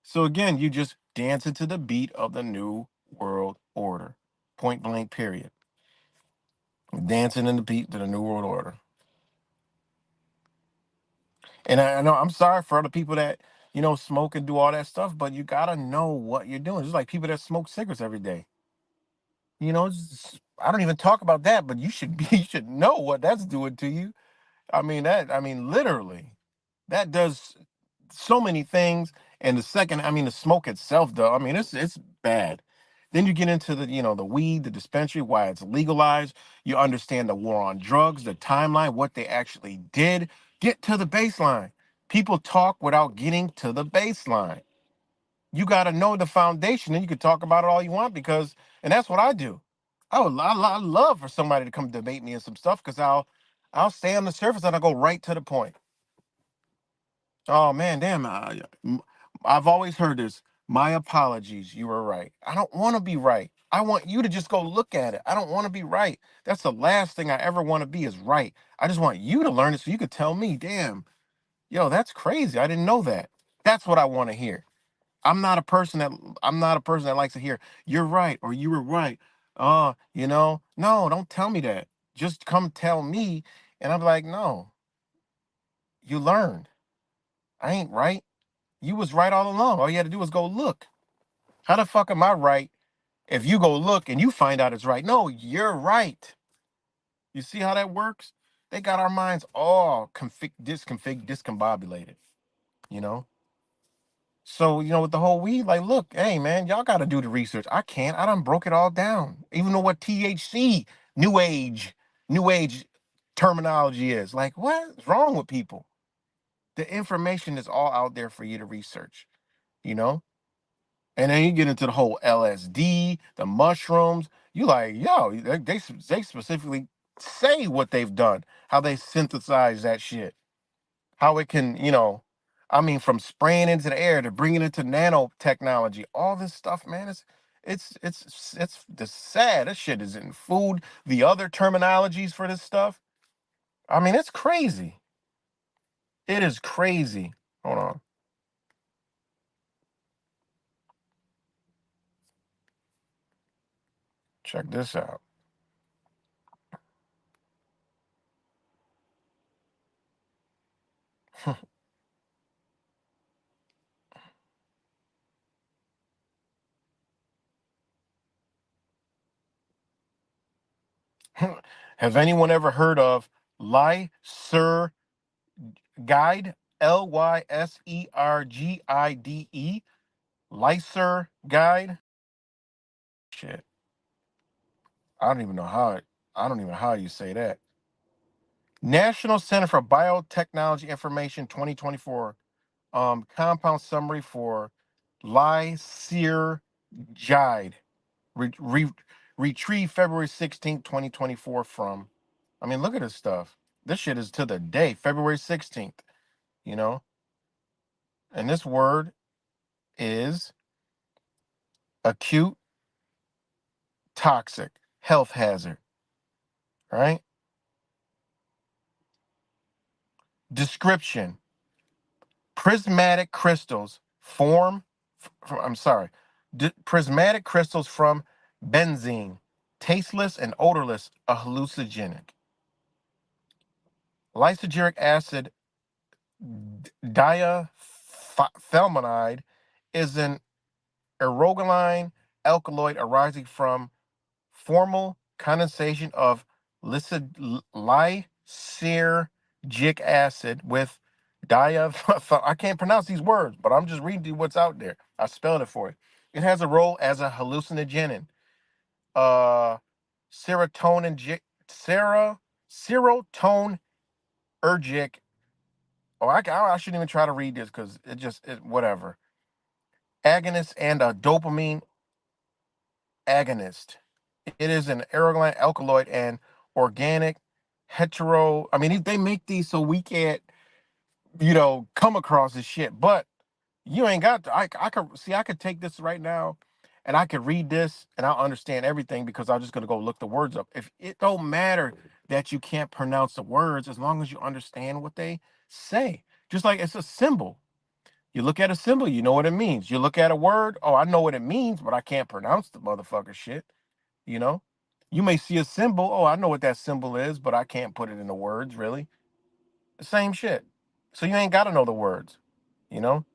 So again, you just dancing to the beat of the new world order. Point blank, period. Dancing in the beat to the new world order. And I know I'm sorry for other people that, smoke and do all that stuff, but you gotta know what you're doing. It's like people that smoke cigarettes every day. I don't even talk about that, but you should be, you should know what that's doing to you. Literally, that does so many things. And the second, the smoke itself, though, it's bad. Then you get into the weed, the dispensary, why it's legalized. You understand the war on drugs, the timeline, what they actually did. Get to the baseline. People talk without getting to the baseline. You got to know the foundation, and you can talk about it all you want and that's what I do. I love for somebody to come debate me in some stuff because I'll stay on the surface and I go right to the point. Oh man, damn! I've always heard this. My apologies. You were right. I don't want to be right. I want you to just go look at it. I don't want to be right. That's the last thing I ever want to be is right. I just want you to learn it so you could tell me, damn, yo, that's crazy. I didn't know that. That's what I want to hear. I'm not a person that likes to hear you're right or you were right. No, don't tell me that. Just come tell me, and I'm like, no, you learned. I ain't right. You was right all along. All you had to do was go look. How the fuck am I right if you go look and you find out it's right? No, you're right. You see how that works? They got our minds all discombobulated, you know? So, with the whole weed, like, look, hey, man, y'all got to do the research. I can't. I done broke it all down. Even know what THC, new age, new age terminology is. Like, what's wrong with people? The information is all out there for you to research, you know? And then you get into the whole LSD, the mushrooms. You like, yo, they specifically say what they've done, how they synthesize that shit, how it can, from spraying into the air to bringing it to nanotechnology, all this stuff, man. It's the sad. This shit is in food. The other terminologies for this stuff. It's crazy. It is crazy. Hold on. Check this out. Have anyone ever heard of Lysergide? Lysergide? Lyser guide? Shit. I don't even know how it, I don't even know how you say that. National Center for Biotechnology Information 2024. Compound summary for Lysergide. Re- re- Retrieved February 16th, 2024 from. Look at this stuff. This shit is to the day, February 16th, you know? And this word is acute toxic, health hazard, right? Description: prismatic crystals prismatic crystals from benzene, tasteless and odorless, a hallucinogenic. Lysergic acid diethylamide is an erogaline alkaloid arising from formal condensation of lysergic acid with I can't pronounce these words, but I'm just reading you what's out there. I spelled it for you. It has a role as a hallucinogen. Uh, serotonin, serotonergic. Oh, I shouldn't even try to read this because whatever. Agonist and a dopamine agonist. It is an aromatic alkaloid and organic hetero. I mean, they make these so we can't, come across this shit. But you ain't got to. I could see. I could take this right now, and I could read this, and I'll understand everything because I'm just gonna go look the words up. If it don't matter that you can't pronounce the words, as long as you understand what they say. Just like it's a symbol. You look at a symbol, you know what it means. You look at a word, oh, I know what it means, but I can't pronounce the motherfucker shit. You know, you may see a symbol. Oh, I know what that symbol is, but I can't put it into words, really. The same shit. So you ain't got to know the words, you know?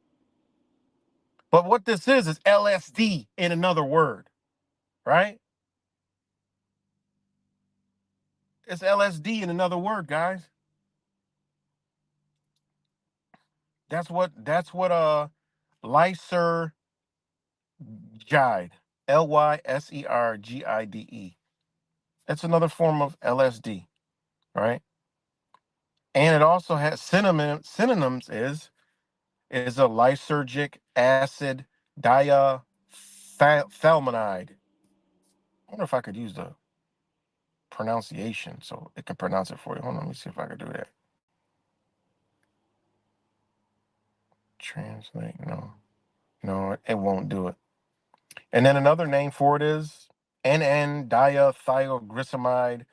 But what this is LSD in another word, right? It's LSD in another word, guys. That's what lysergide, Lysergide. That's another form of LSD, right? And it also has synonyms is a lysergic acid diethylamide. I wonder if I could use the pronunciation so it can pronounce it for you. Hold on, let me see if I could do that. Translate, no, it won't do it. And then another name for it is NN-diethylglycamide,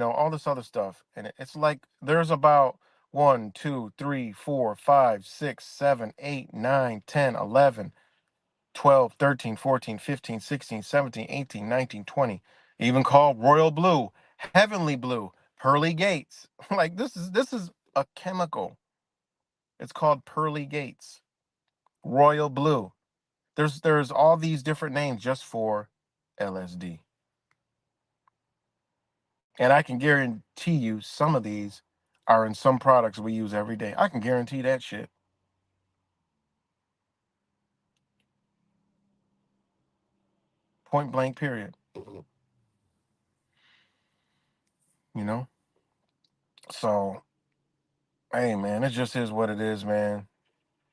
all this other stuff. And it's like there's about 1, 2, 3, 4, 5, 6, 7, 8, 9, 10, 11, 12, 13, 14, 15, 16, 17, 18, 19, 20. Even called royal blue, heavenly blue, pearly gates. Like this is a chemical. It's called pearly gates, royal blue. There's all these different names just for LSD. And I can guarantee you some of these are in some products we use every day. I can guarantee that shit. Point blank, period. You know? So, hey, man, it just is what it is, man.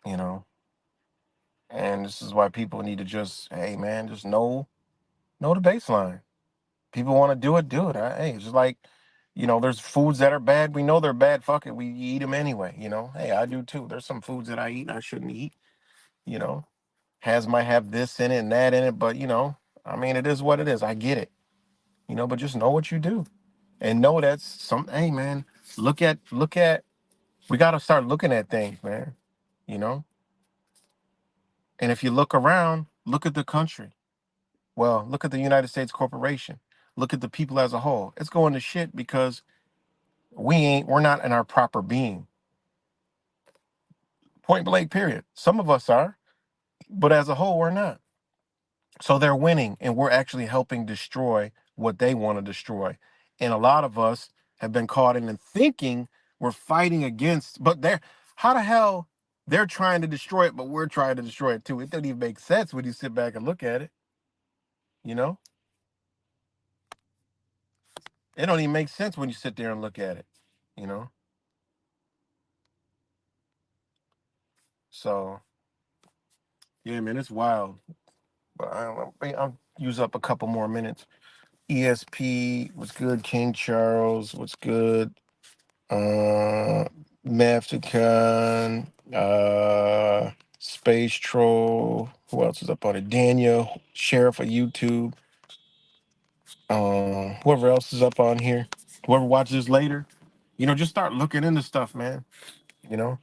You know? And this is why people need to just, hey, man, just know the baseline. People want to do it, do it. Hey, it's just like, there's foods that are bad. We know they're bad. Fuck it. We eat them anyway. Hey, I do too. There's some foods that I eat I shouldn't eat. You know, might have this in it and that in it, but I mean, it is what it is. I get it. But just know what you do, and know that's some. Hey, man, look at. We got to start looking at things, man. You know, and if you look around, look at the country. Well, look at the United States corporation. Look at the people as a whole. It's going to shit because we're not in our proper being. Point blank, period. Some of us are, but as a whole, we're not. So they're winning, and we're actually helping destroy what they want to destroy. And a lot of us have been caught in thinking we're fighting against, but how the hell they're trying to destroy it, but we're trying to destroy it too. It doesn't even make sense when you sit back and look at it. You know, it don't even make sense when you sit there and look at it. You know, so yeah, man, it's wild. But I'll use up a couple more minutes. ESP, what's good? King Charles, what's good? Uh, Mafticon, Space Troll. Who else is up on it? Daniel, Sheriff of YouTube. Whoever else is up on here, whoever watches this later, just start looking into stuff, man. You know,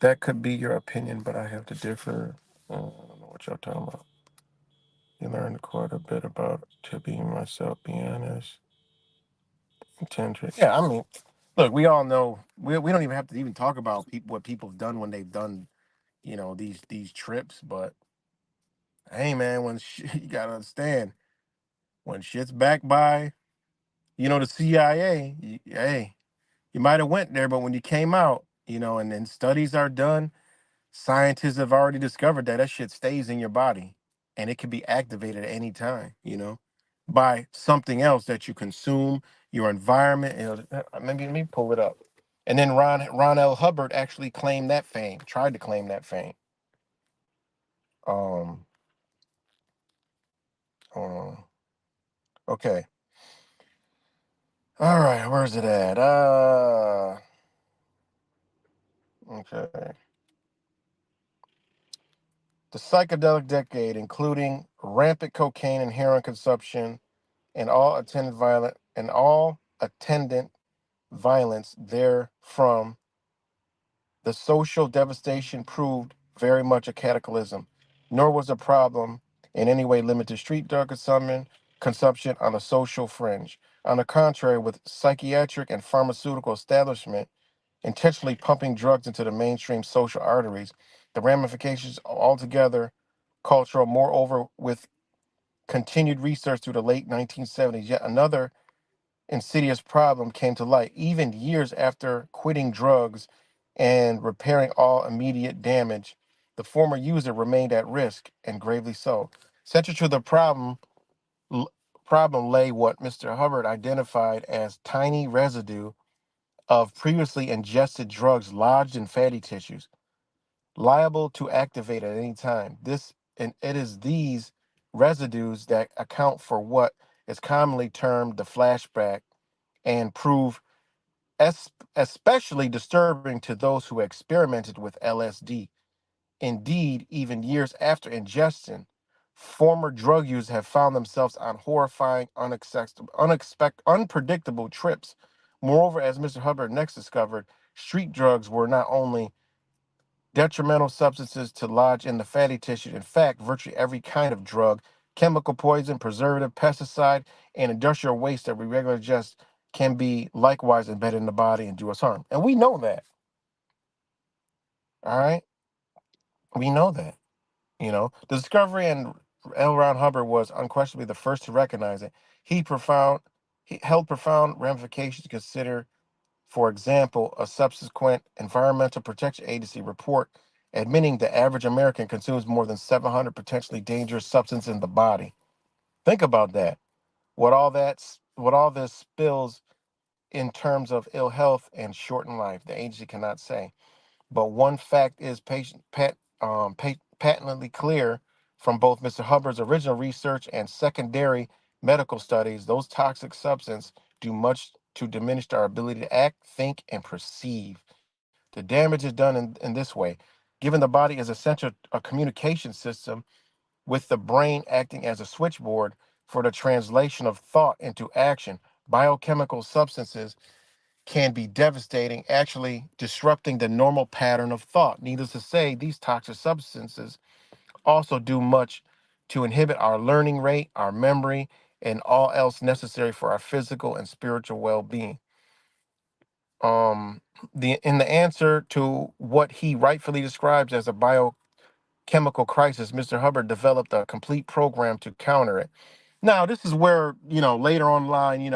that could be your opinion, but I have to differ. I don't know what y'all talking about. You learned quite a bit about to be myself, be honest. Tantric. Yeah, I mean, look, we all know we don't even have to even talk about what people have done when they've done, these trips. But hey, man, when you gotta understand, when shit's backed by, the CIA, hey, you might have went there, but when you came out, and then studies are done, scientists have already discovered that shit stays in your body, and it can be activated at any time, by something else that you consume, your environment. Maybe let me pull it up. And then Ron L. Hubbard actually claimed that fame, tried to claim that fame. Um, hold on. Okay. All right, where's it at? Okay. The psychedelic decade, including rampant cocaine and heroin consumption and all attendant violence therefrom, the social devastation proved very much a cataclysm, nor was the problem in any way limited to street drug consumption on a social fringe. On the contrary, with psychiatric and pharmaceutical establishment intentionally pumping drugs into the mainstream social arteries, the ramifications are altogether cultural. Moreover, with continued research through the late 1970s, yet another insidious problem came to light. Even years after quitting drugs and repairing all immediate damage, the former user remained at risk, and gravely so. Central to the problem lay what Mr. Hubbard identified as tiny residue of previously ingested drugs lodged in fatty tissues, liable to activate at any time. It is these residues that account for what is commonly termed the flashback and prove especially disturbing to those who experimented with LSD. Indeed, even years after ingestion, former drug users have found themselves on horrifying, unpredictable trips. Moreover, as Mr. Hubbard next discovered, street drugs were not only detrimental substances to lodge in the fatty tissue. In fact, virtually every kind of drug, chemical poison, preservative, pesticide, and industrial waste that we regularly ingest can be likewise embedded in the body and do us harm. And we know that. All right. We know that. The discovery and L. Ron Hubbard was unquestionably the first to recognize it. He held profound ramifications to consider. For example, a subsequent Environmental Protection Agency report admitting the average American consumes more than 700 potentially dangerous substances in the body. Think about that. What all this spills in terms of ill health and shortened life, the agency cannot say. But one fact is patently clear from both Mr. Hubbard's original research and secondary medical studies: those toxic substances do much to diminish our ability to act, think, and perceive. The damage is done in this way. Given the body is essential a communication system with the brain acting as a switchboard for the translation of thought into action, biochemical substances can be devastating, actually disrupting the normal pattern of thought. Needless to say, these toxic substances also do much to inhibit our learning rate, our memory, and all else necessary for our physical and spiritual well-being. The answer to what he rightfully describes as a biochemical crisis, Mr. Hubbard developed a complete program to counter it. Now, this is where, later online,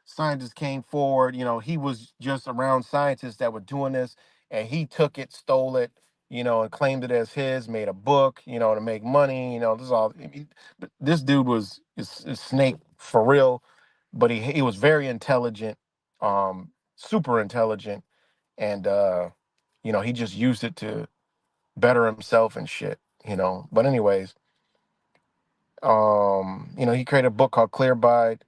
scientists came forward. He was just around scientists that were doing this, and he took it, stole it, and claimed it as his, made a book, to make money. This is all. This dude is Snake for real, but he was very intelligent, super intelligent, and he just used it to better himself and shit. But anyways, he created a book called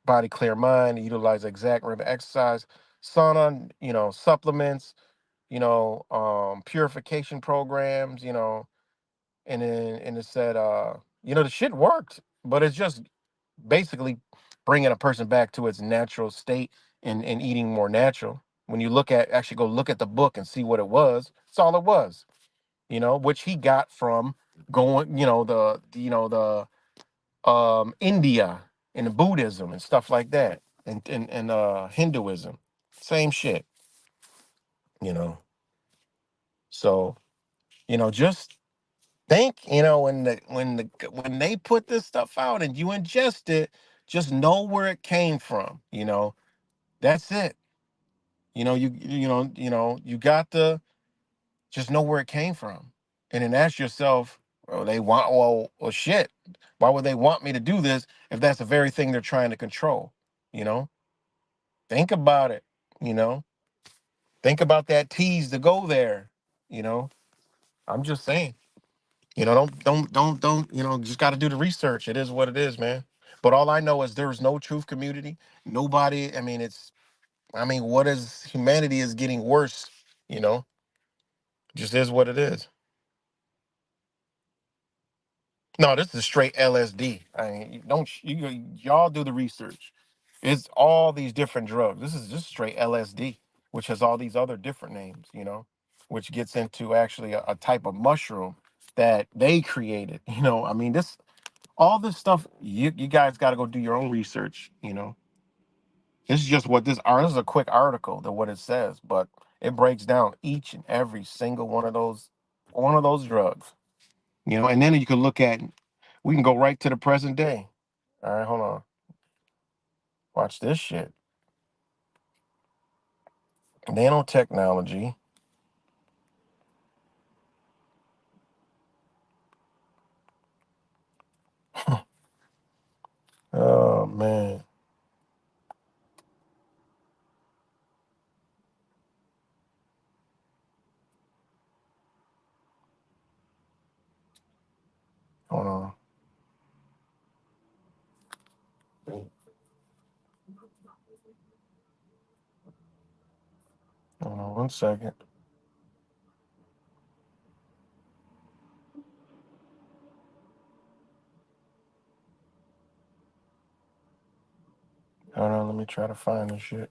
Body, Clear Mind. He utilized exact rhythm exercise, sauna, supplements, purification programs, and it said, the shit worked, but it's just basically bringing a person back to its natural state and eating more natural. When you actually go look at the book and see what it was, it's all it was, which he got from going, the India and the Buddhism and stuff like that, and Hinduism, same shit, you know. So just think, when they put this stuff out and you ingest it, just know where it came from. That's it. You got to just know where it came from, and then ask yourself, well, shit, why would they want me to do this if that's the very thing they're trying to control? You know, think about it. You know, think about that tease to go there. You know, I'm just saying. Don't. Just got to do the research. It is what it is, man. But all I know is there is no truth community. Nobody. What is humanity is getting worse. You know, just is what it is. No, this is straight LSD. I mean, y'all do the research. It's all these different drugs. This is just straight LSD, which has all these other different names, which gets into actually a type of mushroom that they created. This all this stuff. You guys got to go do your own research. This is just what this is a quick article to what it says, but it breaks down each and every single one of those drugs. And then you can look at. We can go right to the present day. All right, hold on. Watch this shit. Nanotechnology. Oh man. Hold on. Hold on 1 second. Hold on, let me try to find this shit.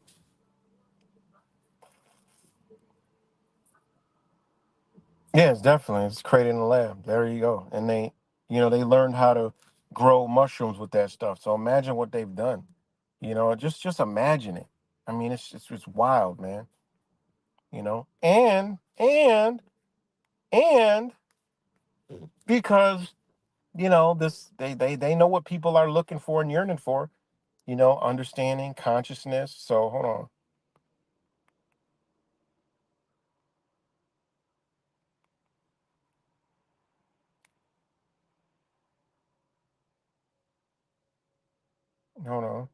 Yeah, it's created in the lab. There you go. And they learned how to grow mushrooms with that stuff. So imagine what they've done. Just imagine it. It's wild, man. And because this they know what people are looking for and yearning for, understanding consciousness. So hold on. Hold on.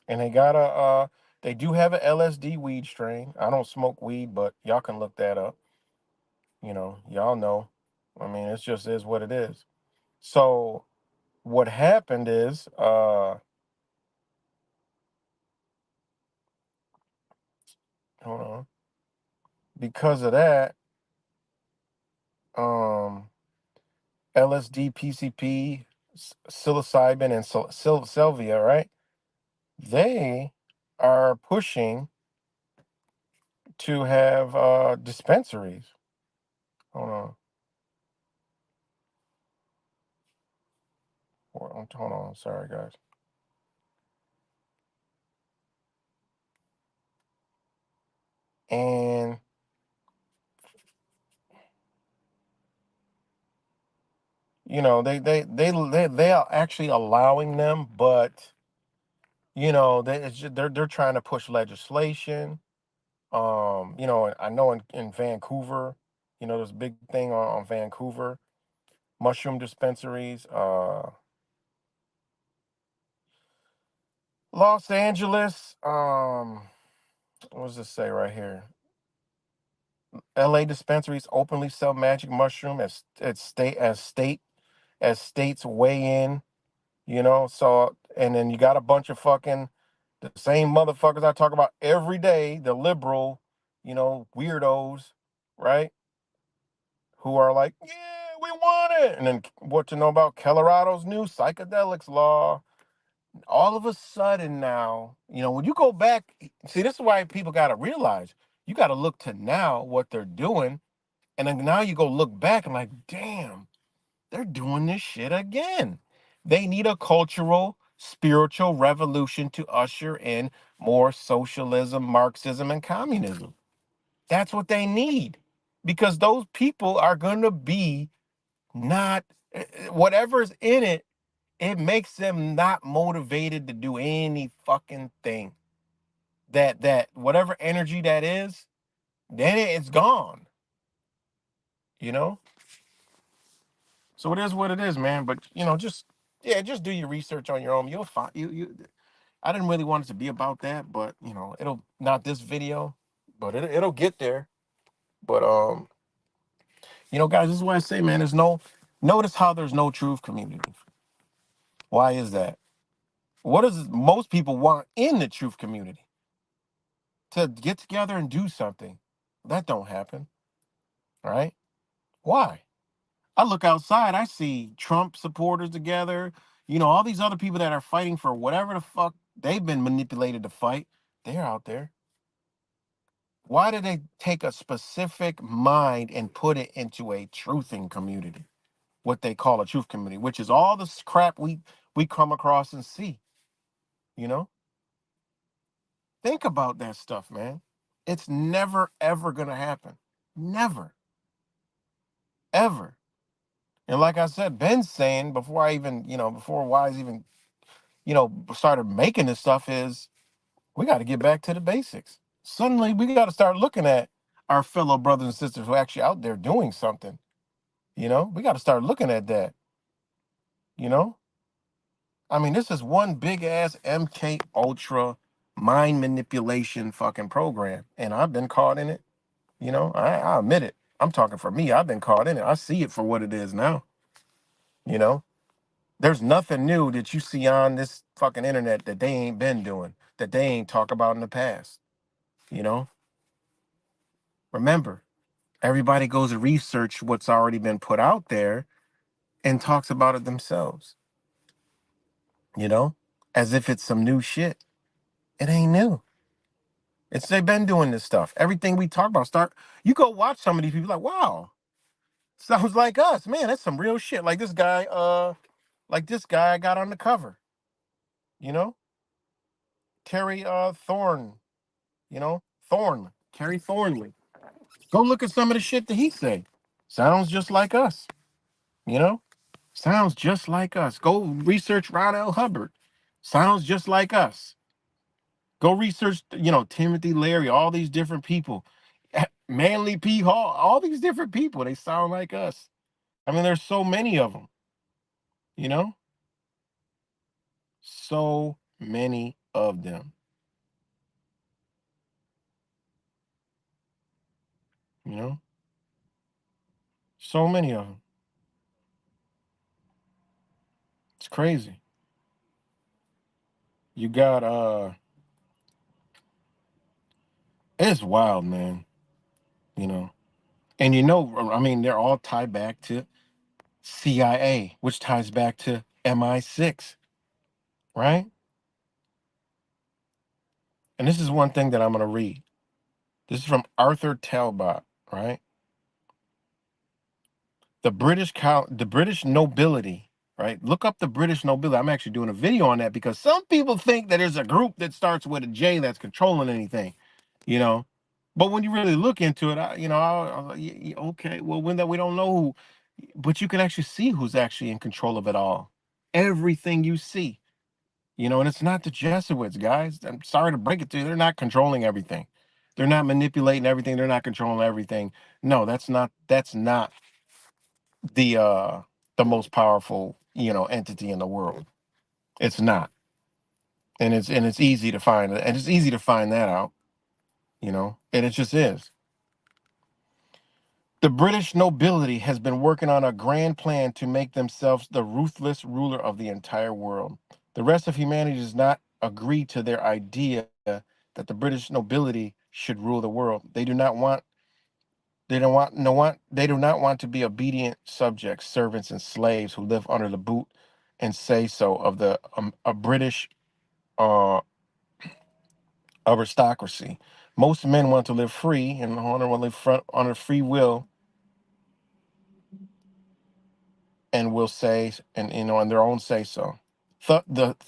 And they do have a LSD weed strain. I don't smoke weed, but y'all can look that up. Y'all know. It's just is what it is. So what happened is, hold on. Because of that, um, LSD, PCP, psilocybin, and salvia, right? They are pushing to have dispensaries. Hold on. Hold on. Sorry, guys. And they are actually allowing them, but they're trying to push legislation. I know in Vancouver, there's a big thing on Vancouver mushroom dispensaries. Los Angeles. What does this say right here? LA dispensaries openly sell magic mushroom as states weigh in. So and then you got a bunch of fucking the same motherfuckers I talk about every day, the liberal, weirdos, right? Who are like, yeah, we want it. And then what to know about Colorado's new psychedelics law? All of a sudden now, when you go back, see, this is why people got to realize you got to look to now what they're doing. And then now you go look back and like, damn, they're doing this shit again. They need a cultural, spiritual revolution to usher in more socialism, Marxism, and communism. That's what they need because those people are going to be not whatever's in it. It makes them not motivated to do any fucking thing. That whatever energy that is, then it's gone. You know. So it is what it is, man. But just do your research on your own. You'll find you. I didn't really want it to be about that, but it'll not this video, but it'll get there. But guys, this is why I say, man, notice how there's no truth community. Why is that? What does most people want in the truth community? To get together and do something. That don't happen. Right? Why? I look outside, I see Trump supporters together, all these other people that are fighting for whatever the fuck they've been manipulated to fight. They're out there. Why did they take a specific mind and put it into a truthing community? What they call a truth community, which is all this crap we come across and see. Think about that stuff, man. It's never ever gonna happen. Never. Ever. And like I said, Ben's saying before before Wise even, started making this stuff is we got to get back to the basics. Suddenly we got to start looking at our fellow brothers and sisters who are actually out there doing something. We got to start looking at that. You know, I mean, this is one big ass MK Ultra mind manipulation fucking program, and I've been caught in it. I admit it. I'm talking for me. I've been caught in it. I see it for what it is now. You know, there's nothing new that you see on this fucking internet that they ain't been doing, that they ain't talk about in the past. You know, remember, everybody goes to research what's already been put out there and talks about it themselves. As if it's some new shit. It ain't new. They've been doing this stuff. Everything we talk about, you go watch some of these people like, wow, sounds like us, man. That's some real shit. Like this guy I got on the cover. Terry Thorne, Terry Thornley. Go look at some of the shit that he say. Sounds just like us. You know, sounds just like us. Go research Ron L. Hubbard. Sounds just like us. Go research, Timothy Leary, all these different people. Manly P. Hall, all these different people. They sound like us. I mean, there's so many of them. So many of them. So many of them. It's crazy. You got it's wild, man. And I mean, they're all tied back to CIA, which ties back to MI6, right? And this is one thing that I'm going to read. This is from Arthur Talbot, right? The British nobility, right? Look up the British nobility. I'm actually doing a video on that because some people think that there's a group that starts with a J that's controlling anything, But when you really look into it, okay, well, we don't know who, but you can actually see who's actually in control of it all. Everything you see, and it's not the Jesuits, guys. I'm sorry to break it to you. They're not controlling everything. They're not manipulating everything. They're not controlling everything. No, that's not the most powerful, entity in the world. It's not. And it's easy to find, and it's easy to find that out, and it just is. The British nobility has been working on a grand plan to make themselves the ruthless ruler of the entire world. The rest of humanity does not agree to their idea that the British nobility should rule the world. They do not want they don't want no want they do not want to be obedient subjects, servants, and slaves who live under the boot and say so of the a British uh aristocracy. Most men want to live free and on a free will and will say and on their own say so.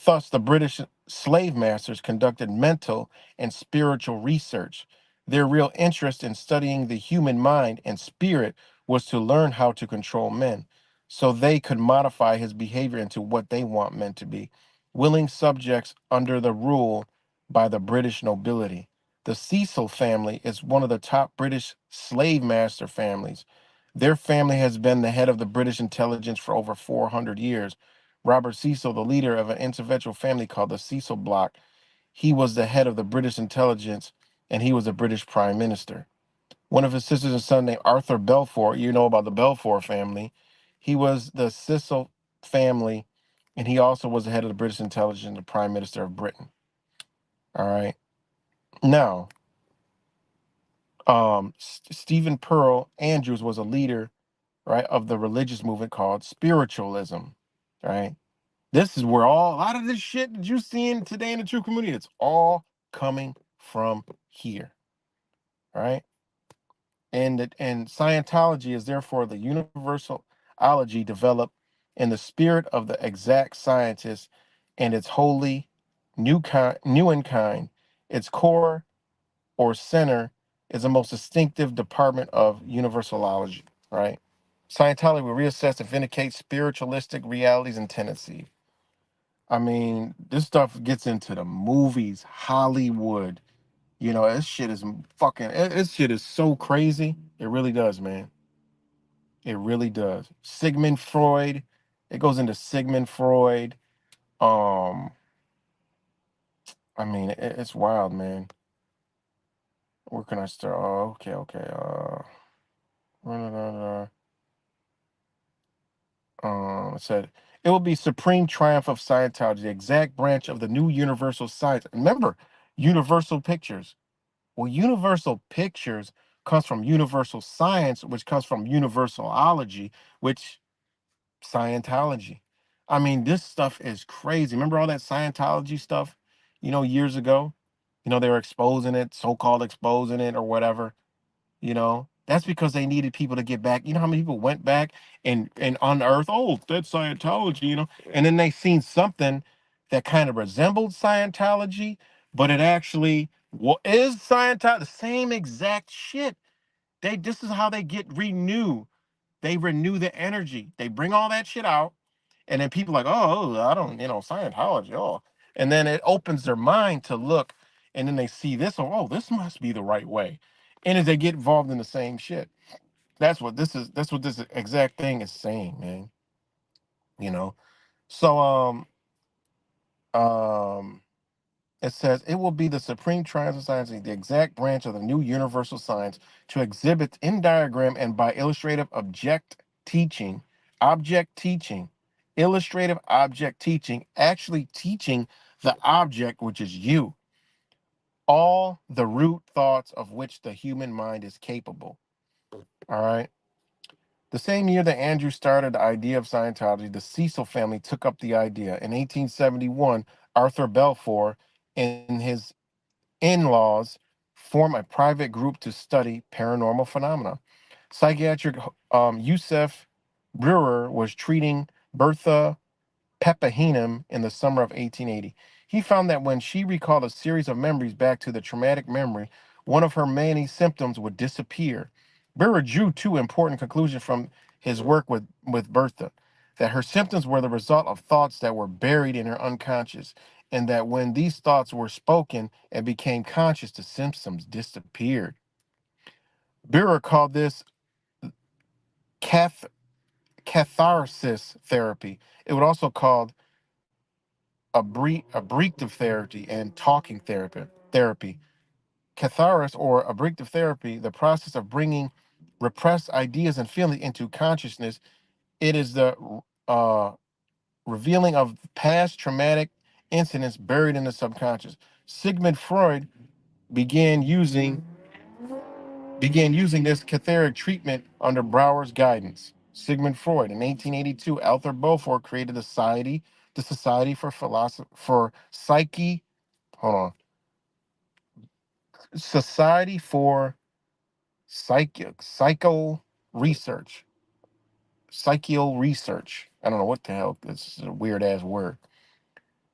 Thus, the British slave masters conducted mental and spiritual research. Their real interest in studying the human mind and spirit was to learn how to control men, so they could modify his behavior into what they want men to be, willing subjects under the rule by the British nobility. The Cecil family is one of the top British slave master families. Their family has been the head of the British intelligence for over 400 years. Robert Cecil, the leader of an influential family called the Cecil Bloc, he was the head of the British intelligence and he was a British prime minister. One of his sisters and son named Arthur Balfour, you know about the Balfour family, he was the Cecil family and he also was the head of the British intelligence and the prime minister of Britain. All right. Now, Stephen Pearl Andrews was a leader, right, of the religious movement called spiritualism, right? This is where a lot of this shit that you're seeing today in the true community, it's all coming from here, right? And Scientology is therefore the universalology developed in the spirit of the exact scientist and its wholly new in kind. Its core or center is the most distinctive department of universalology, right? Scientology will reassess and vindicate spiritualistic realities and tendencies. I mean, this stuff gets into the movies, Hollywood. You know, this shit is this shit is so crazy. It really does, man. It really does. Sigmund Freud, it goes into Sigmund Freud. Um, I mean, it's wild, man. Where can I start? Oh, okay. It said it will be supreme triumph of Scientology, the exact branch of the new universal science. Remember, Universal Pictures. Well, Universal Pictures comes from universal science, which comes from universalology, which Scientology. I mean, this stuff is crazy. Remember all that Scientology stuff, years ago? They were exposing it, so-called exposing it or whatever. That's because they needed people to get back. You know how many people went back and unearthed, oh, that's Scientology, and then they seen something that kind of resembled Scientology, but it actually is Scientology, the same exact shit. This is how they get renew. They renew the energy. They bring all that shit out, and then people like, oh, I don't, Scientology, oh, and then it opens their mind to look, and then they see this, oh, this must be the right way, and as they get involved in the same shit, that's what this is. That's what this exact thing is saying, man. You know, so um, it says it will be the supreme triumph of science, the exact branch of the new universal science, to exhibit in diagram and by illustrative object teaching, illustrative object teaching, actually teaching the object, which is you, all the root thoughts of which the human mind is capable. All right. The same year that Andrew started the idea of Scientology, the Cecil family took up the idea. In 1871, Arthur Balfour and his in-laws formed a private group to study paranormal phenomena. Psychiatric Yusef Brewer was treating Bertha Pepperhinham in the summer of 1880. He found that when she recalled a series of memories back to the traumatic memory, one of her many symptoms would disappear. Brewer drew two important conclusions from his work with Bertha: that her symptoms were the result of thoughts that were buried in her unconscious, and that when these thoughts were spoken and became conscious, the symptoms disappeared. Brewer called this cath- catharsis therapy. It would also called abrictive therapy and talking therapy. Catharsis or abrictive therapy, the process of bringing repressed ideas and feelings into consciousness. It is the uh, revealing of past traumatic incidents buried in the subconscious. Sigmund Freud began using this catharic treatment under Brouwer's guidance. Sigmund Freud in 1882, Arthur Beaufort created the Society for Philosophy for Psyche. Hold on, Society for Psycho Research. Psychial Research. I don't know what the hell. This is a weird ass word.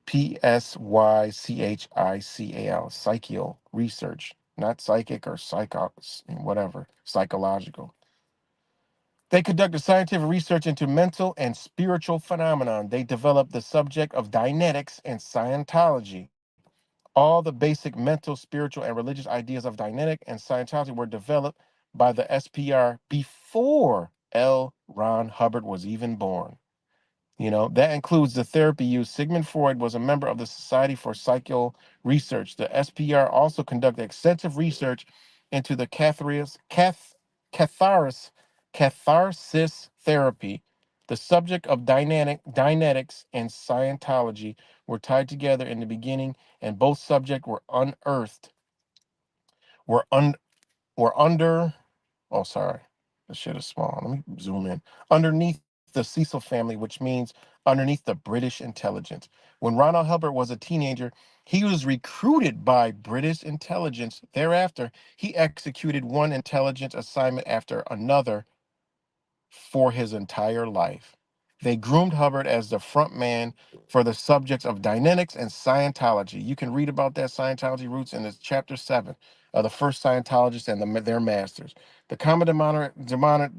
Psychical. Psychial Research. Not psychic or psycho, whatever. Psychological. They conducted scientific research into mental and spiritual phenomenon. They developed the subject of Dianetics and Scientology. All the basic mental, spiritual, and religious ideas of Dianetic and Scientology were developed by the SPR before L. Ron Hubbard was even born. You know, that includes the therapy used. Sigmund Freud was a member of the Society for Psychical Research. The SPR also conducted extensive research into the catharsis therapy. The subject of Dianetics and Scientology were tied together in the beginning, and both subjects were unearthed, were un, were under. Oh, sorry. The shit is small. Let me zoom in. Underneath the Cecil family, which means underneath the British intelligence. When Ronald Hubbard was a teenager, he was recruited by British intelligence. Thereafter, he executed one intelligence assignment after another for his entire life. They groomed Hubbard as the front man for the subjects of Dianetics and Scientology. You can read about that Scientology roots in this chapter 7 of the first Scientologists and their masters. The common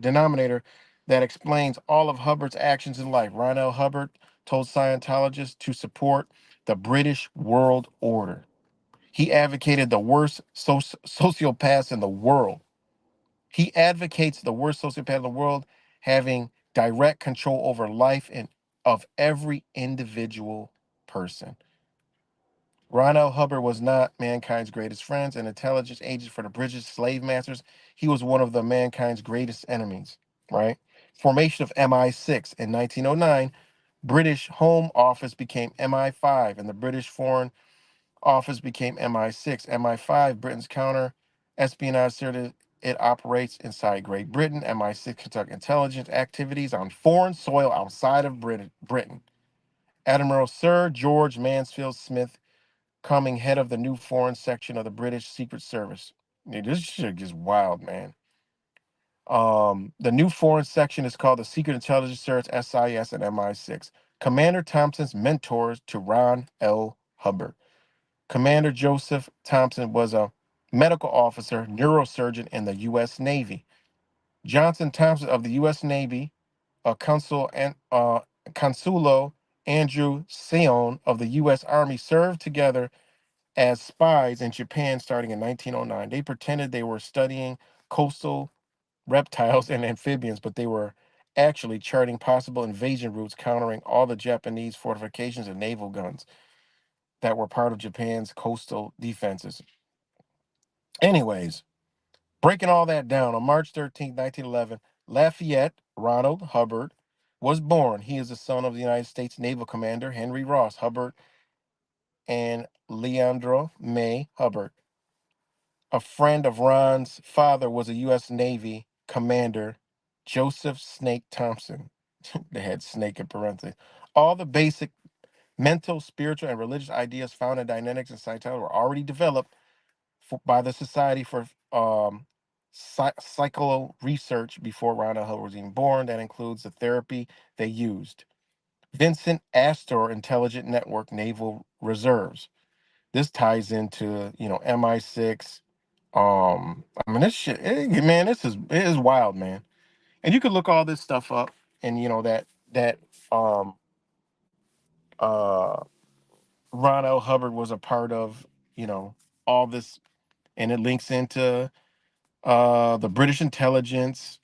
denominator that explains all of Hubbard's actions in life. Ron L. Hubbard told Scientologists to support the British world order. He advocated the worst sociopaths in the world. He advocates the worst sociopath in the world having direct control over life and of every individual person. Ron L. Hubbard was not mankind's greatest friends, an intelligence agent for the British slave masters. He was one of the mankind's greatest enemies, right? Formation of MI6 in 1909, British Home Office became MI5, and the British Foreign Office became MI6. MI5, Britain's counter espionage service. It operates inside Great Britain. MI6 conduct intelligence activities on foreign soil outside of Britain. Admiral Sir George Mansfield Smith coming head of the new foreign section of the British Secret Service. Dude, this shit is wild, man. The new foreign section is called the Secret Intelligence Service, SIS, and MI6. Commander Thompson's mentors to Ron L. Hubbard. Commander Joseph Thompson was a medical officer, neurosurgeon in the U.S. Navy. Johnson Thompson of the U.S. Navy, Consulo Andrew Seon of the U.S. Army served together as spies in Japan starting in 1909. They pretended they were studying coastal reptiles and amphibians, but they were actually charting possible invasion routes, countering all the Japanese fortifications and naval guns that were part of Japan's coastal defenses. Anyways, breaking all that down, on March 13th, 1911, Lafayette Ronald Hubbard was born. He is the son of the United States Naval Commander Henry Ross Hubbard and Leandra May Hubbard. A friend of Ron's father was a U.S. Navy Commander Joseph Snake Thompson. They had snake in parentheses. All the basic mental, spiritual, and religious ideas found in Dianetics and Scientology were already developed by the Society for Psycho Research before Ronald Hubbard was even born. That includes the therapy they used. Vincent Astor Intelligent Network Naval Reserves. This ties into, MI6. I mean, this shit, man, it is wild, man. And you could look all this stuff up, and that um uh Ron L. Hubbard was a part of, all this, and it links into the British intelligence.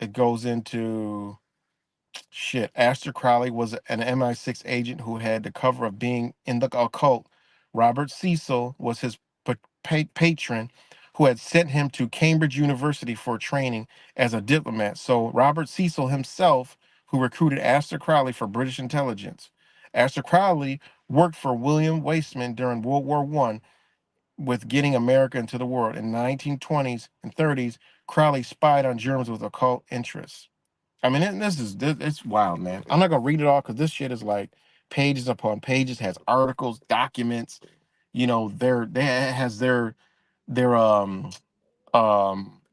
It goes into shit. Aster Crowley was an MI6 agent who had the cover of being in the occult. Robert Cecil was his patron, who had sent him to Cambridge University for training as a diplomat. So Robert Cecil himself, who recruited Aster Crowley for British intelligence. Aster Crowley worked for William Weissman during World War I with getting America into the world. In the 1920s and 30s, Crowley spied on Germans with occult interests. I mean, it's wild, man. I'm not gonna read it all because this shit is like pages upon pages, has articles, documents. You know, they has their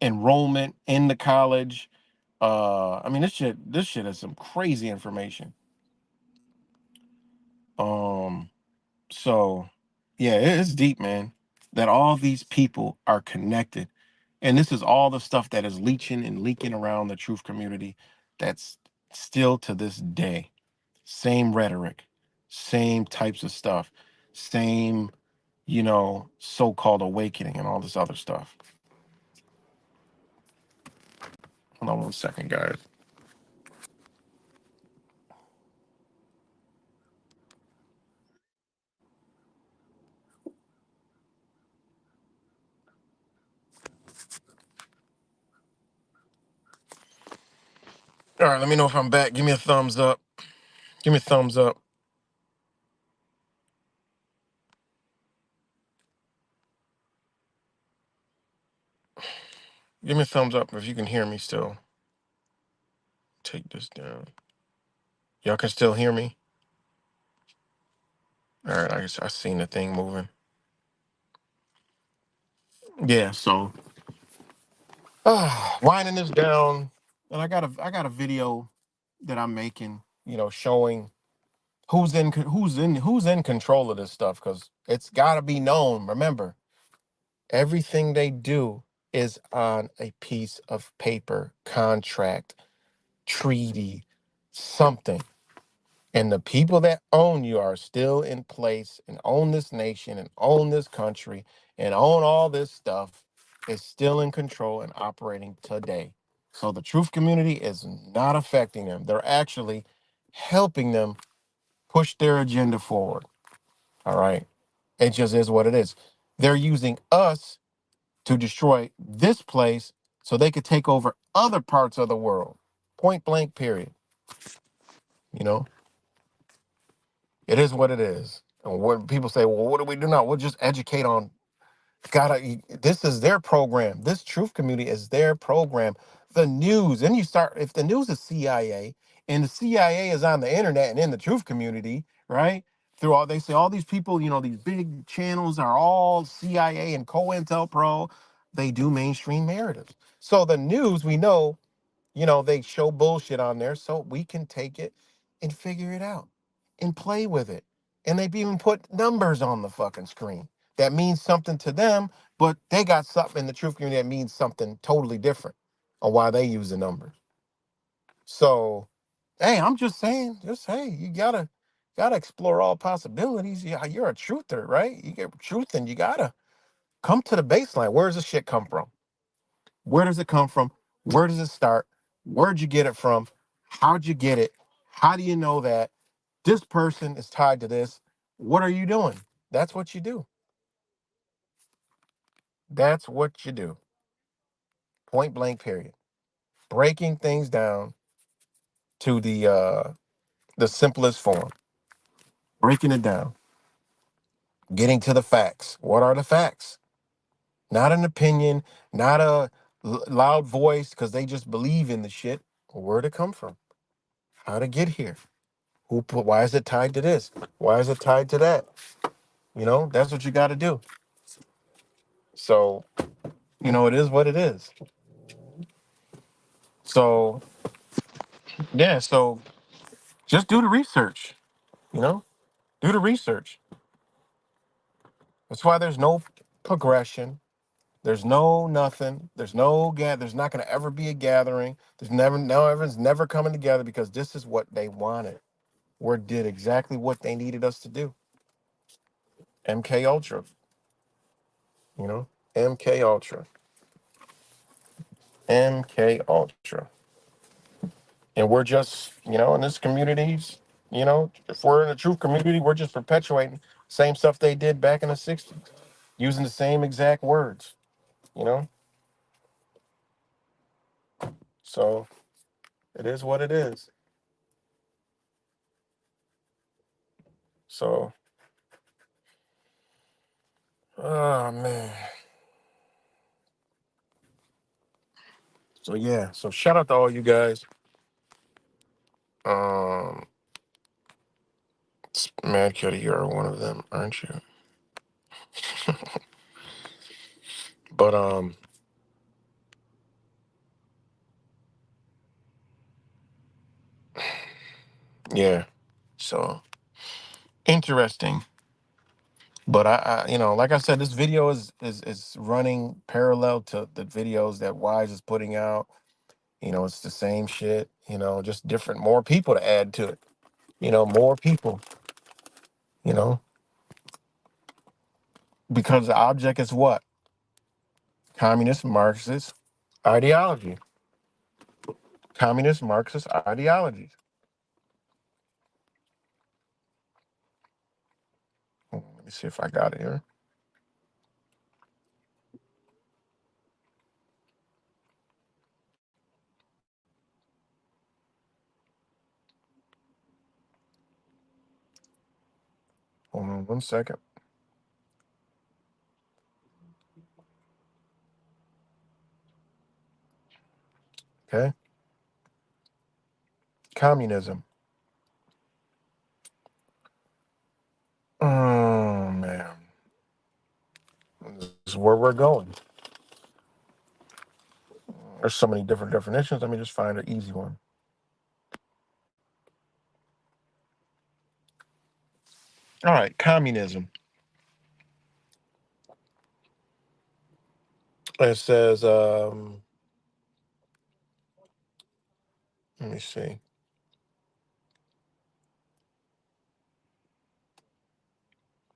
enrollment in the college. I mean, this shit is some crazy information. Um, so yeah, it's deep, man. That all these people are connected, and this is all the stuff that is leaching and leaking around the truth community. That's still to this day, same rhetoric, same types of stuff, same, so-called awakening and all this other stuff. Hold on one second, guys. All right, let me know if I'm back. Give me a thumbs up. Give me a thumbs up. Give me a thumbs up if you can hear me still. Take this down. Y'all can still hear me? All right, I seen the thing moving. Yeah, so winding this down, and I got a video that I'm making, showing who's in control of this stuff, because it's got to be known. Remember, everything they do is on a piece of paper, contract, treaty, something. And the people that own you are still in place and own this nation and own this country and own all this stuff, is still in control and operating today. So the truth community is not affecting them. They're actually helping them push their agenda forward. All right. It just is what it is. They're using us to destroy this place so they could take over other parts of the world. Point blank, period. You know? It is what it is. And what people say, well, what do we do now? We'll just educate on. This is their program. This truth community is their program. The news, and you start, if the news is CIA and the CIA is on the internet and in the truth community, right? Through all, they say all these people, these big channels are all CIA and COINTELPRO. They do mainstream narratives. So the news, we know, they show bullshit on there so we can take it and figure it out and play with it. And they've even put numbers on the fucking screen that means something to them, but they got something in the truth community that means something totally different on why they use the numbers. So, hey, I'm just saying, hey, you gotta explore all possibilities. Yeah, you're a truther, right? You get truth and you gotta come to the baseline. Where does this shit come from? Where does it come from? Where does it start? Where'd you get it from? How'd you get it? How do you know that this person is tied to this? What are you doing? That's what you do. That's what you do. Point blank, period. Breaking things down to the simplest form. Breaking it down. Getting to the facts. What are the facts? Not an opinion, not a loud voice because they just believe in the shit. Where'd it come from? How'd it get here? Why is it tied to this? Why is it tied to that? That's what you got to do. So, it is what it is. So, yeah, so just do the research, you know, do the research. That's why there's no progression. There's no nothing. There's not going to ever be a gathering. Everyone's never coming together because this is what they wanted. Or did exactly what they needed us to do. MK Ultra, you know, MK Ultra, MK Ultra. And we're just, in this communities, if we're in a true community, we're just perpetuating same stuff they did back in the 60s, using the same exact words, you know? So it is what it is. So Oh man. So yeah. So shout out to all you guys. Mad Kitty, you're one of them, aren't you? But yeah. So interesting. But like I said, this video is running parallel to the videos that Wise is putting out. It's the same shit. Just different, more people to add to it. More people. You know, because the object is what? Communist Marxist ideology. Communist Marxist ideologies. Let me see if I got it here. Hold on 1 second. Okay. Communism. Oh man. This is where we're going. There's so many different definitions. Let me just find an easy one. All right, communism. It says, let me see.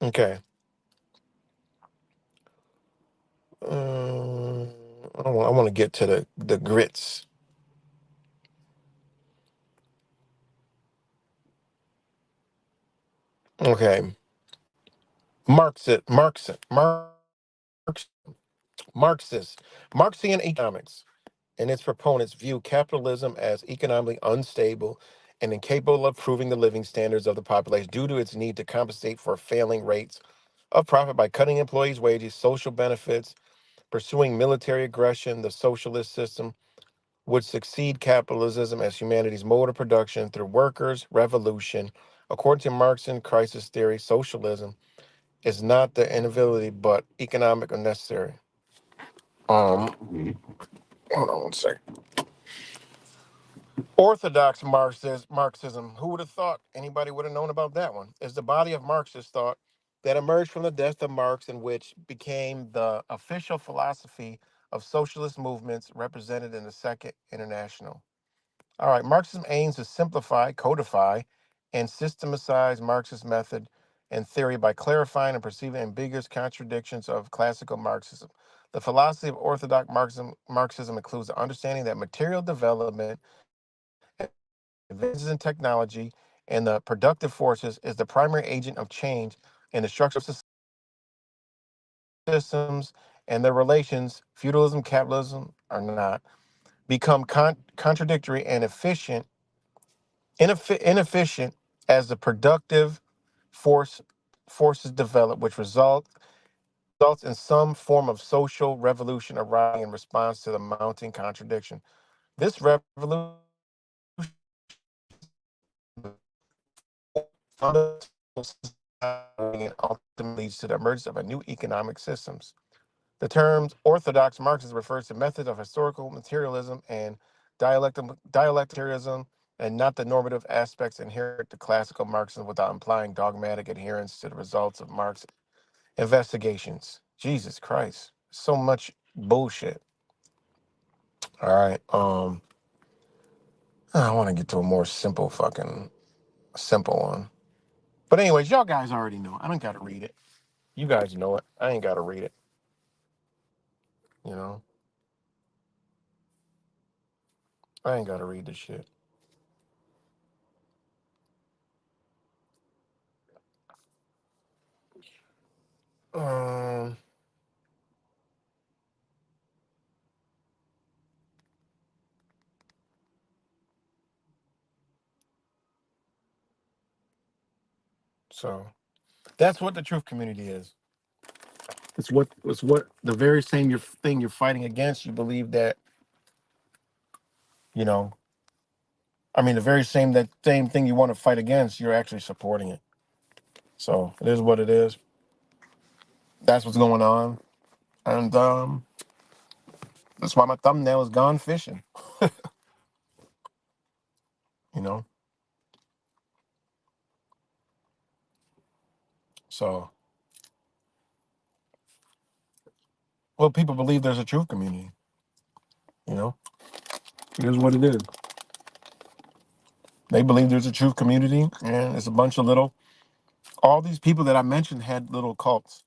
Okay. I want to get to the grits. Okay. Marxian economics and its proponents view capitalism as economically unstable and incapable of improving the living standards of the population due to its need to compensate for failing rates of profit by cutting employees' wages, social benefits, pursuing military aggression. The socialist system would succeed capitalism as humanity's mode of production through workers' revolution. According to Marxian crisis theory, socialism is not the inevitability but economic necessary. Hold on 1 second. Orthodox Marxism. Who would have thought anybody would have known about that one? Is the body of Marxist thought that emerged from the death of Marx and which became the official philosophy of socialist movements represented in the Second International. All right, Marxism aims to simplify, codify, and systematize Marxist method and theory by clarifying and perceiving ambiguous contradictions of classical Marxism. The philosophy of Orthodox Marxism includes the understanding that material development, advances in technology, and the productive forces is the primary agent of change in the structure of systems and their relations, feudalism, capitalism, or not, become contradictory and inefficient as the productive forces develop, which results in some form of social revolution arising in response to the mounting contradiction. This revolution ultimately leads to the emergence of a new economic systems. The term orthodox Marxism refers to methods of historical materialism and dialecticalism, and not the normative aspects inherent to classical Marxism without implying dogmatic adherence to the results of Marx investigations. Jesus Christ. So much bullshit. All right. I want to get to a more simple one. But anyways, y'all guys already know. I don't gotta read it. You guys know it. I ain't gotta read it. You know, I ain't gotta read this shit. Um, so that's what the truth community is. It's what the very same thing you're fighting against. You believe that, you know, I mean, the very same thing you want to fight against, you're actually supporting it. So it is what it is. That's what's going on, and that's why my thumbnail is gone fishing. You know, so well, people believe there's a truth community. You know, it is what it is. They believe there's a truth community, and it's a bunch of little. All these people that I mentioned had little cults.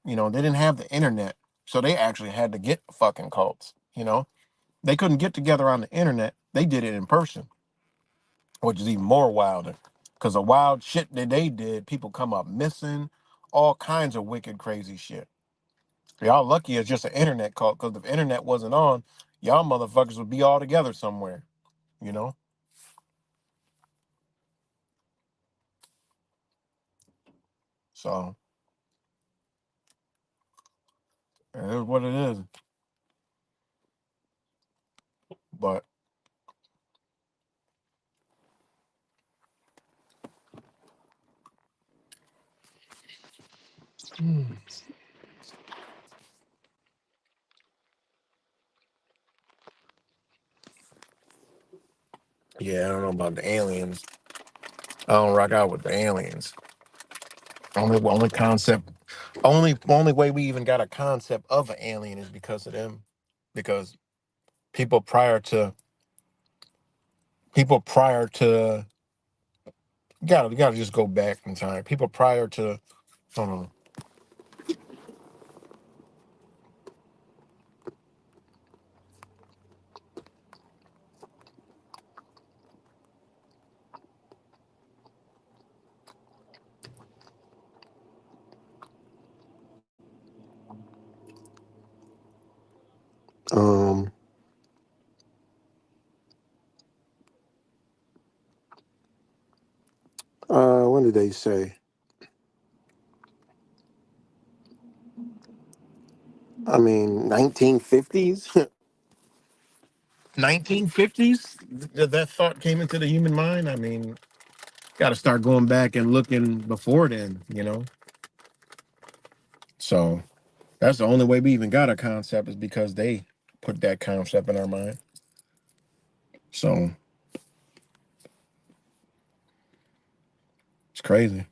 You know, they didn't have the internet, so they actually had to get fucking cults. You know, they couldn't get together on the internet. They did it in person, which is even more wilder. Because the wild shit that they did, people come up missing, all kinds of wicked, crazy shit. Y'all lucky it's just an internet cult, because if the internet wasn't on, y'all motherfuckers would be all together somewhere, you know? So, it is what it is. But, yeah, I don't know about the aliens. I don't rock out with the aliens. Only concept, only way we even got a concept of an alien is because of them. Because people prior to people prior to you gotta just go back in time. People prior to hold on. Um when did they say? I mean 1950s? 1950s? That thought came into the human mind. I mean, gotta start going back and looking before then, you know. So that's the only way we even got a concept is because they put that concept in our mind. So it's crazy.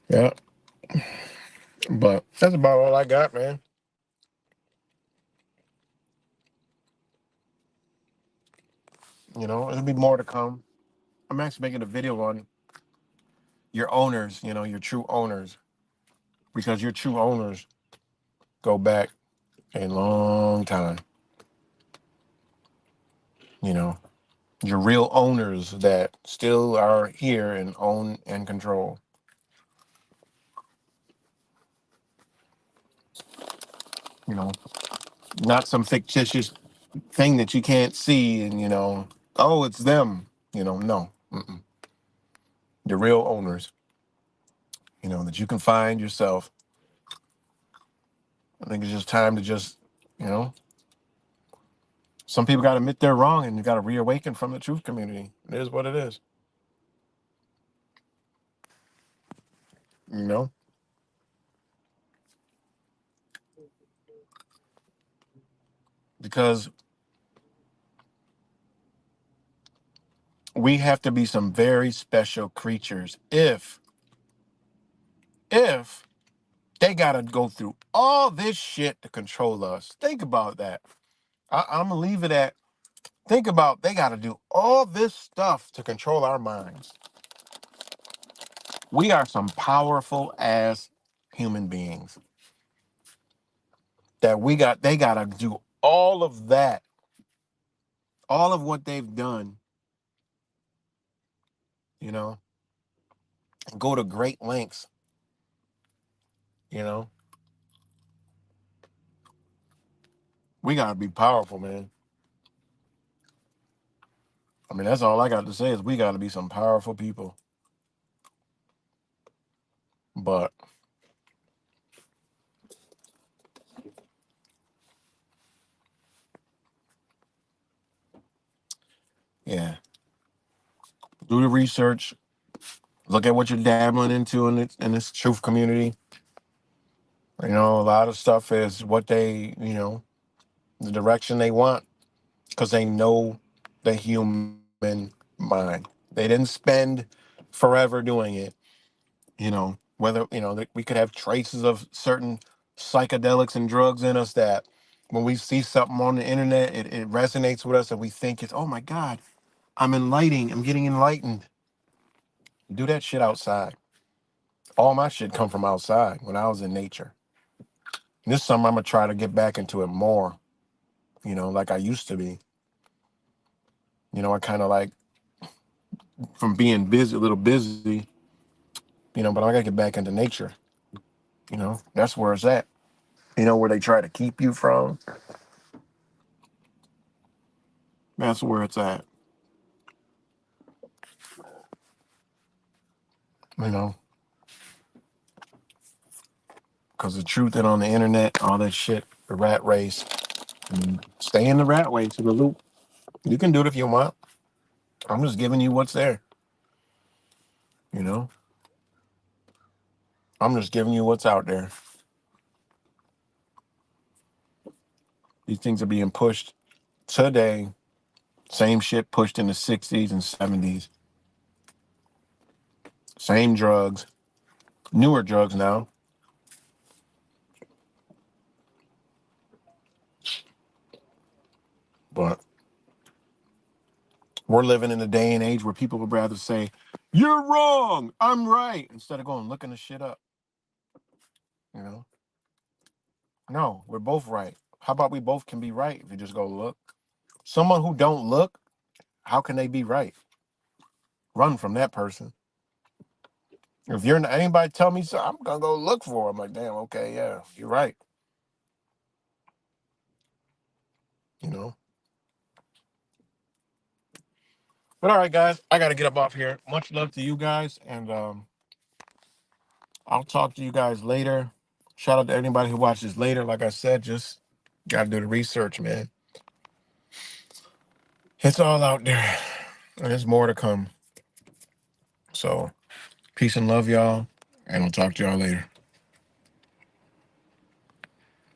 Yeah. But that's about all I got, man. You know, there'll be more to come. I'm actually making a video on your owners, you know, your true owners, because your true owners go back a long time. You know, your real owners that still are here and own and control. You know, not some fictitious thing that you can't see and, you know, oh, it's them. You know, no. Mm-mm. The real owners, you know, that you can find yourself. I think it's just time to just, you know, some people got to admit they're wrong and you got to reawaken from the truth community. It is what it is, you know, because we have to be some very special creatures if they got to go through all this shit to control us. Think about that. I'm going to leave it at, think about they got to do all this stuff to control our minds. We are some powerful ass human beings that they got to do all of that, all of what they've done, you know, go to great lengths, you know. We got to be powerful, man. I mean, that's all I got to say is we got to be some powerful people. But yeah, do the research. Look at what you're dabbling into in this truth community. You know, a lot of stuff is what they, the direction they want, because they know the human mind. They didn't spend forever doing it. Whether, that we could have traces of certain psychedelics and drugs in us that when we see something on the internet, it resonates with us and we think it's, oh my God, I'm getting enlightened. Do that shit outside. All my shit come from outside when I was in nature. This summer I'm gonna try to get back into it more, like I used to be. I kind of like from being busy, a little busy, but I gotta get back into nature. That's where it's at. Where they try to keep you from. That's where it's at. You know, because the truth and on the internet, all that shit, the rat race. Stay in the rat race, in the loop. You can do it if you want. I'm just giving you what's there. You know, I'm just giving you what's out there. These things are being pushed today. Same shit pushed in the 60s and 70s. Same drugs, newer drugs now. But we're living in a day and age where people would rather say, "You're wrong, I'm right," instead of going looking the shit up. No, we're both right. How about we both can be right if you just go look? Someone who don't look, how can they be right? Run from that person. If you're not, anybody tell me so, I'm gonna go look for them. Like, damn, okay, yeah, you're right. You know. But all right, guys, I gotta get up off here. Much love to you guys, and I'll talk to you guys later. Shout out to anybody who watches later. Like I said, just gotta do the research, man. It's all out there, and there's more to come. So, peace and love, y'all, and we'll talk to y'all later.